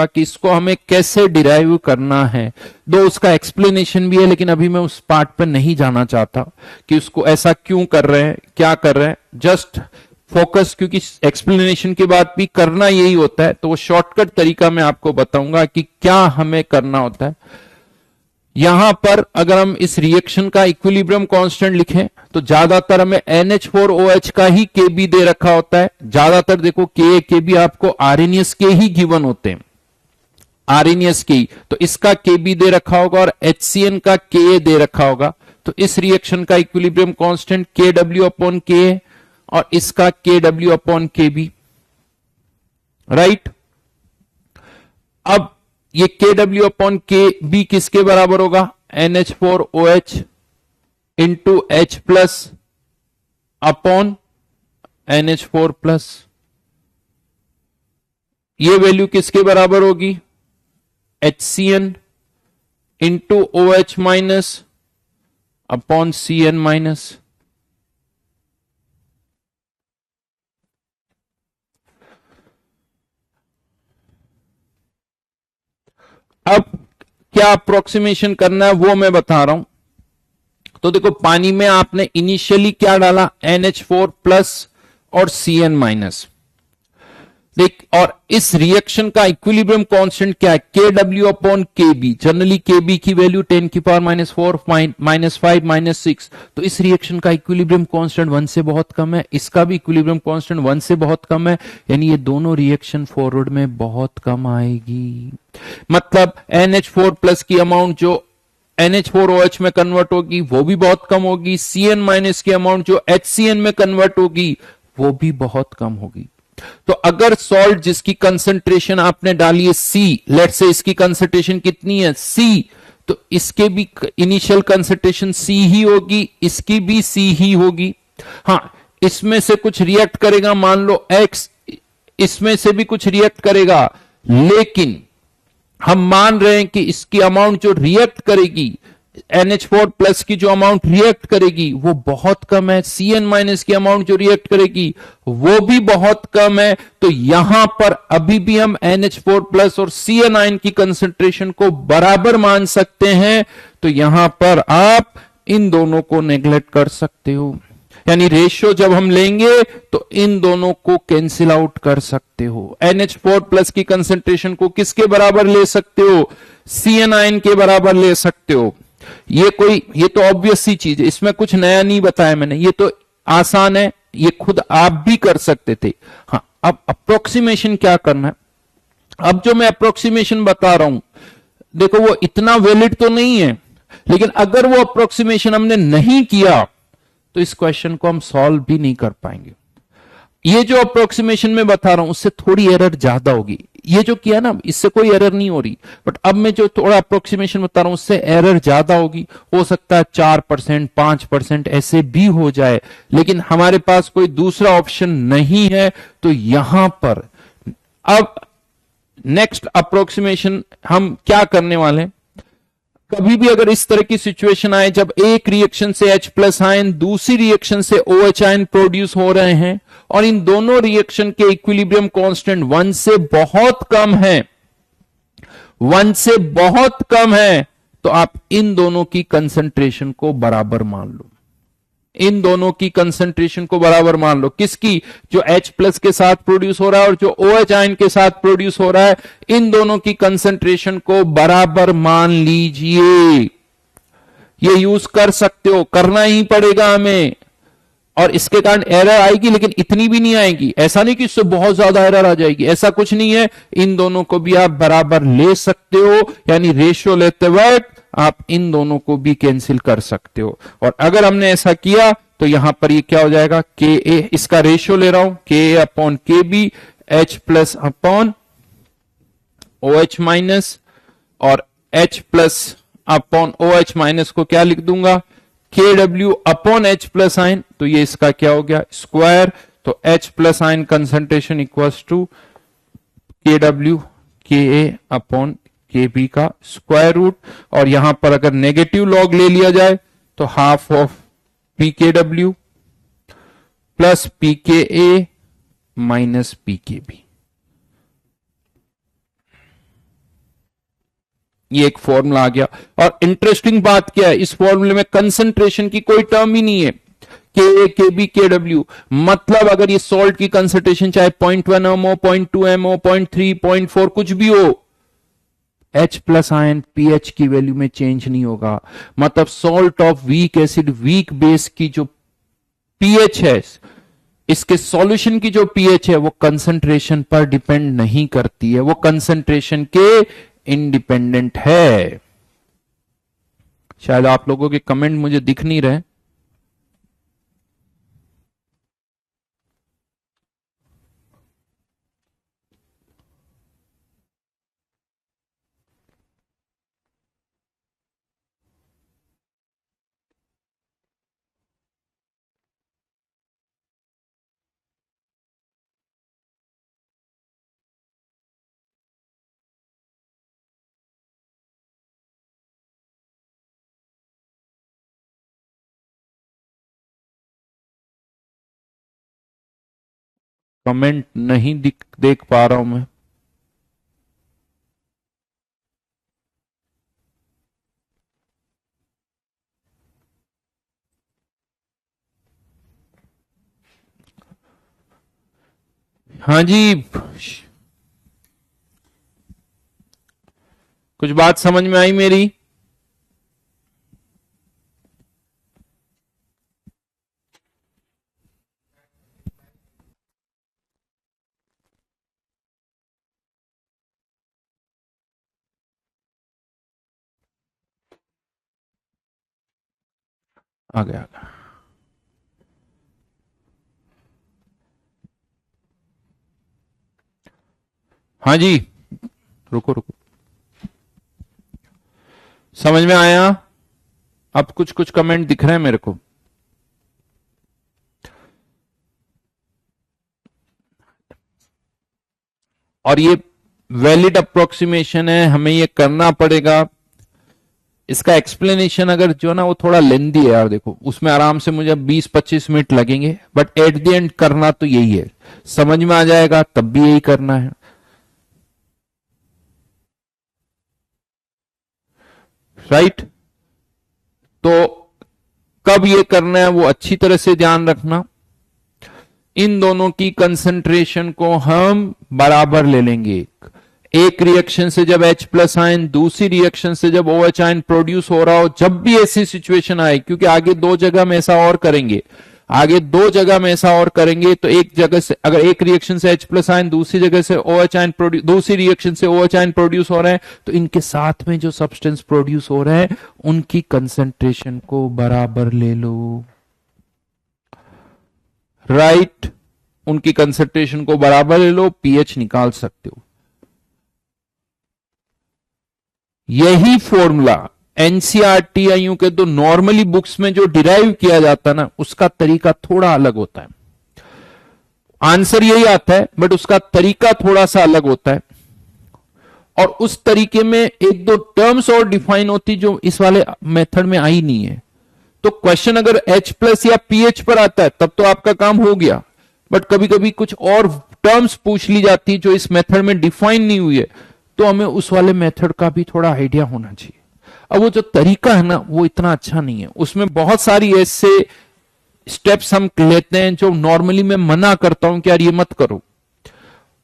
S1: कि इसको हमें कैसे डिराइव करना है। दो उसका एक्सप्लेनेशन भी है, लेकिन अभी मैं उस पार्ट पर नहीं जाना चाहता कि उसको ऐसा क्यों कर रहे हैं, क्या कर रहे हैं, जस्ट फोकस, क्योंकि एक्सप्लेनेशन के बाद भी करना यही होता है। तो वो शॉर्टकट तरीका मैं आपको बताऊंगा कि क्या हमें करना होता है। यहां पर अगर हम इस रिएक्शन का इक्विलिब्रियम कांस्टेंट लिखें तो ज्यादातर हमें NH4OH का ही Kb दे रखा होता है। ज्यादातर देखो Ka Kb आपको आरएनएस के ही गिवन होते हैं, आरएनएस के ही। तो इसका Kb दे रखा होगा और HCN का Ka दे रखा होगा। तो इस रिएक्शन का equilibrium constant Kw upon Ka और इसका Kw अपॉन Kb, राइट। अब ये Kw अपॉन Kb किसके बराबर होगा? NH4OH into H plus upon NH4 plus. ये वैल्यू किसके बराबर होगी? HCN into OH minus upon CN minus. अब क्या अप्रोक्सीमेशन करना है वो मैं बता रहा हूं। तो देखो पानी में आपने इनिशियली क्या डाला? NH4 प्लस और CN माइनस। देख, और इस रिएक्शन का इक्विलिब्रियम कांस्टेंट क्या है? Kw upon Kb। Generally Kb की वैल्यू 10 की पावर -4 -5 -6। तो इस रिएक्शन का इक्विलिब्रियम कांस्टेंट 1 से बहुत कम है, इसका भी इक्विलिब्रियम कांस्टेंट 1 से बहुत कम है, यानी ये दोनों रिएक्शन फॉरवर्ड में बहुत कम आएगी। मतलब NH4 प्लस की अमाउंट जो NH4OH में कन्वर्ट होगी वो भी बहुत कम होगी, CN माइनस की अमाउंट जो HCN में कन्वर्ट होगी वो भी बहुत कम होगी। तो अगर सॉल्ट जिसकी कंसंट्रेशन आपने डाली है C, लेट से इसकी कंसंट्रेशन कितनी है? C, तो इसके भी इनिशियल कंसंट्रेशन C ही होगी, इसकी भी C ही होगी। हां, इसमें से कुछ रिएक्ट करेगा, मान लो X, इसमें से भी कुछ रिएक्ट करेगा, लेकिन हम मान रहे हैं कि इसकी अमाउंट जो रिएक्ट करेगी, NH4 प्लस की जो अमाउंट रिएक्ट करेगी वो बहुत कम है, CN माइनस की अमाउंट जो रिएक्ट करेगी वो भी बहुत कम है। तो यहां पर अभी भी हम NH4 प्लस और CN आयन की कंसंट्रेशन को बराबर मान सकते हैं। तो यहां पर आप इन दोनों को नेग्लेक्ट कर सकते हो, यानी रेशियो जब हम लेंगे तो इन दोनों को कैंसिल आउट कर सकते हो। NH4 प्लस की कंसंट्रेशन को किसके बराबर ले सकते हो? CN आयन के बराबर ले सकते हो। ये तो ऑब्वियस सी चीज है, इसमें कुछ नया नहीं बताया मैंने, ये तो आसान है, ये खुद आप भी कर सकते थे। हाँ, अब अप्रोक्सीमेशन क्या करना है? अब जो मैं अप्रोक्सीमेशन बता रहा हूं, देखो वो इतना वैलिड तो नहीं है, लेकिन अगर वो अप्रोक्सीमेशन हमने नहीं किया तो इस क्वेश्चन को हम सॉल्व भी नहीं कर पाएंगे। ये जो अप्रोक्सीमेशन में बता रहा हूं उससे थोड़ी एरर ज्यादा होगी। ये जो किया ना, इससे कोई एरर नहीं हो रही, बट अब मैं जो थोड़ा अप्रोक्सीमेशन बता रहा हूं उससे एरर ज्यादा होगी। हो सकता है 4% 5% ऐसे भी हो जाए, लेकिन हमारे पास कोई दूसरा ऑप्शन नहीं है। तो यहां पर अब नेक्स्ट अप्रोक्सीमेशन हम क्या करने वाले हैं? कभी भी अगर इस तरह की सिचुएशन आए जब एक रिएक्शन से H प्लस आयन दूसरी रिएक्शन से OH आयन प्रोड्यूस हो रहे हैं और इन दोनों रिएक्शन के इक्विलिब्रियम कांस्टेंट 1 से बहुत कम है, 1 से बहुत कम है, तो आप इन दोनों की कंसंट्रेशन को बराबर मान लो। इन दोनों की कंसंट्रेशन को बराबर मान लो। किसकी? जो H प्लस के साथ प्रोड्यूस हो रहा है और जो OH आयन के साथ प्रोड्यूस हो रहा है, इन दोनों की कंसंट्रेशन को बराबर मान लीजिए। ये यूज कर सकते हो, करना ही पड़ेगा हमें, और इसके कारण एरर आएगी लेकिन इतनी भी नहीं आएगी। ऐसा नहीं कि इससे बहुत ज्यादा एरर आ जाएगी, ऐसा कुछ नहीं है। इन दोनों को भी आप बराबर ले सकते हो, यानी रेशियो लेते वक्त आप इन दोनों को भी कैंसिल कर सकते हो। और अगर हमने ऐसा किया तो यहां पर ये क्या हो जाएगा? Ka, इसका रेशियो ले रहा हूं, Ka upon Kb, H plus upon OH minus, और H plus upon OH minus को क्या लिख दूंगा? Kw upon H plus ion. तो ये इसका क्या हो गया? स्क्वायर। तो H plus ion concentration equals to Kw Ka upon Kb का स्क्वायर रूट, और यहां पर अगर नेगेटिव लॉग ले लिया जाए तो half of Pkw plus Pka minus Pkb। ये एक फॉर्मूला आ गया। और इंटरेस्टिंग बात क्या है, इस फॉर्मूले में कंसंट्रेशन की कोई टर्म ही नहीं है। Ka, Kb, Kw, मतलब अगर ये सॉल्ट की कंसंट्रेशन चाहे 0.1 mO, 0.2 mO, 0.3, 0.4 कुछ भी हो, H प्लस आयन pH की वैल्यू में चेंज नहीं होगा। मतलब salt of weak acid weak base की जो pH है, इसके सॉल्यूशन की जो pH है वो कंसंट्रेशन पर डिपेंड नहीं करती है, वो कंसंट्रेशन के इंडिपेंडेंट है। शायद आप लोगों के कमेंट मुझे दिख नहीं रहे। कमेंट नहीं देख पा रहा हूं मैं। हाँ जी, कुछ बात समझ में आई मेरी? आ गया। हाँ जी, रुको रुको, समझ में आया? अब कुछ कुछ कमेंट दिख रहे हैं मेरे को। और ये वैलिड अप्रोक्सीमेशन है, हमें ये करना पड़ेगा। इसका एक्सप्लेनेशन अगर जो ना वो थोड़ा लेंदी है यार, देखो उसमें आराम से मुझे 20-25 मिनट लगेंगे, बट एट द एंड करना तो यही है। समझ में आ जाएगा तब भी यही करना है, राइट? तो कब ये करना है वो अच्छी तरह से ध्यान रखना। इन दोनों की कंसंट्रेशन को हम बराबर ले लेंगे। एक रिएक्शन से जब H प्लस आयन, दूसरी रिएक्शन से जब OH आयन प्रोड्यूस हो रहा हो, जब भी ऐसी सिचुएशन आए, क्योंकि आगे दो जगह में ऐसा और करेंगे, आगे दो जगह में ऐसा और करेंगे, तो एक जगह से अगर एक रिएक्शन से H प्लस आयन, दूसरी जगह से OH आयन प्रोड्यूस, दूसरी रिएक्शन से OH आयन प्रोड्यूस हो रहे हैं, तो इनके साथ में जो सब्सटेंस प्रोड्यूस हो रहे हैं उनकी कंसंट्रेशन को बराबर ले लो, राइट? उनकी कंसंट्रेशन को बराबर ले लो, पीएच निकाल सकते हो। यही फॉर्मूला एनसीईआरटी के तो नॉर्मली बुक्स में जो डिराइव किया जाता है ना, उसका तरीका थोड़ा अलग होता है। आंसर यही आता है बट उसका तरीका थोड़ा सा अलग होता है, और उस तरीके में एक दो टर्म्स और डिफाइन होती जो इस वाले मेथड में आई नहीं है। तो क्वेश्चन अगर H प्लस या पीएच पर आता है तब तो आपका काम हो गया, बट कभी कभी कुछ और टर्म्स पूछ ली जाती जो इस मेथड में डिफाइन नहीं हुई है, तो हमें उस वाले मेथड का भी थोड़ा आइडिया होना चाहिए। अब वो जो तरीका है ना वो इतना अच्छा नहीं है, उसमें बहुत सारी ऐसे स्टेप्स हम लेते हैं जो नॉर्मली मैं मना करता हूं कि यार ये मत करो,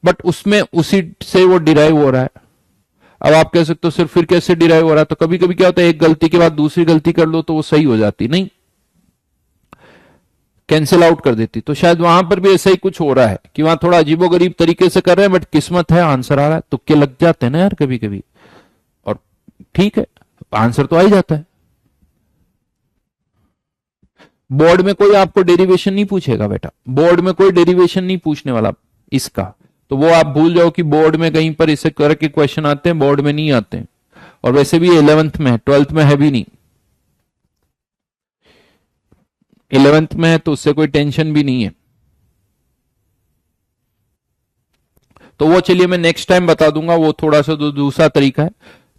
S1: बट उसमें उसी से वो डिराइव हो रहा है। अब आप कह सकते हो सिर्फ फिर कैसे डिराइव हो रहा है, तो कभी कभी क्या होता है एक गलती के बाद दूसरी गलती कर लो तो वो सही हो जाती, नहीं कैंसिल आउट कर देती। तो शायद वहां पर भी ऐसा ही कुछ हो रहा है कि वहां थोड़ा अजीबोगरीब तरीके से कर रहे हैं, बट किस्मत है आंसर आ रहा है। तुक्के लग जाते हैं ना यार कभी कभी, और ठीक है आंसर तो आ ही जाता है। बोर्ड में कोई आपको डेरिवेशन नहीं पूछेगा बेटा, बोर्ड में कोई डेरिवेशन नहीं पूछने वाला इसका, तो वो आप भूल जाओ कि बोर्ड में कहीं पर इसे करके क्वेश्चन आते हैं, बोर्ड में नहीं आते हैं। और वैसे भी 11th में, 12th में है भी नहीं, 11th में है तो उससे कोई टेंशन भी नहीं है। तो वो चलिए मैं नेक्स्ट टाइम बता दूंगा, वो थोड़ा सा दूसरा तरीका है।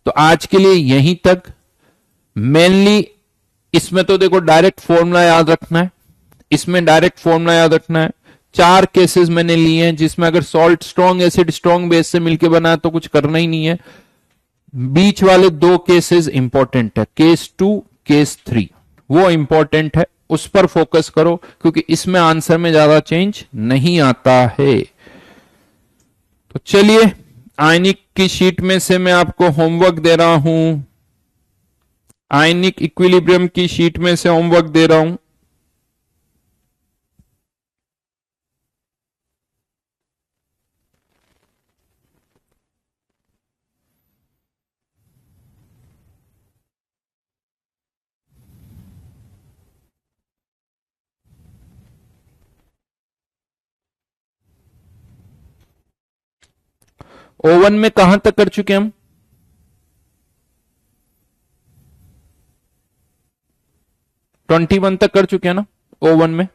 S1: तो आज के लिए यहीं तक। मेनली इसमें तो देखो डायरेक्ट फॉर्मूला याद रखना है, इसमें डायरेक्ट फॉर्मूला याद रखना है। 4 केसेस मैंने लिए हैं जिसमें अगर salt strong acid strong base से मिलकर बना है तो कुछ करना ही नहीं है। बीच वाले 2 केसेस इंपॉर्टेंट है, केस 2 केस 3 वो इंपॉर्टेंट है, उस पर फोकस करो क्योंकि इसमें आंसर में ज्यादा चेंज नहीं आता है। तो चलिए आयनिक की शीट में से मैं आपको होमवर्क दे रहा हूं, आयनिक इक्विलिब्रियम की शीट में से होमवर्क दे रहा हूं। ओवन में कहां तक कर चुके हम? ट्वेंटी वन तक कर चुके हैं ना ओवन में।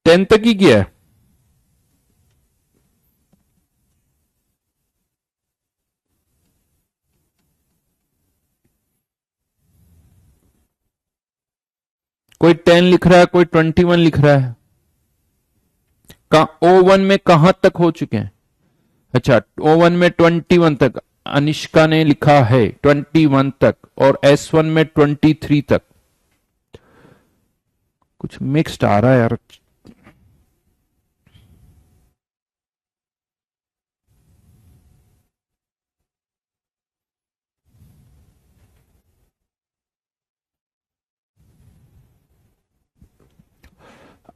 S1: टेन तक ही किया है। कोई 10 लिख रहा है, कोई 21 लिख रहा है। O1 में कहां तक हो चुके हैं? अच्छा, O1 में 21 तक अनिष्का ने लिखा है, 21 तक, और S1 में 23 तक। कुछ मिक्स्ड आ रहा है यार।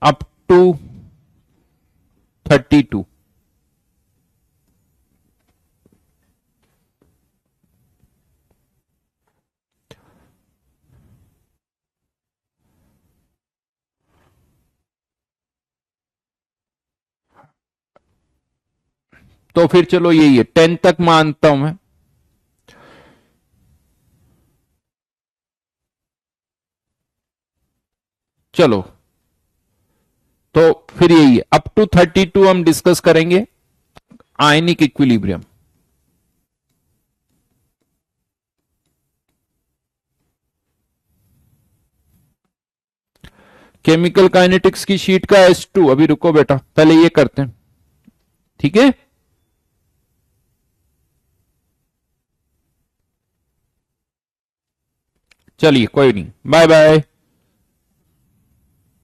S1: Up to 32। तो फिर चलो यही है, 10 तक मानता हूं मैं। चलो, तो फिर यही है, अप टू 32 हम डिस्कस करेंगे आयनिक इक्विलिब्रियम। केमिकल काइनेटिक्स की शीट का S2, अभी रुको बेटा, पहले ये करते हैं, ठीक है। चलिए कोई नहीं, बाय बाय।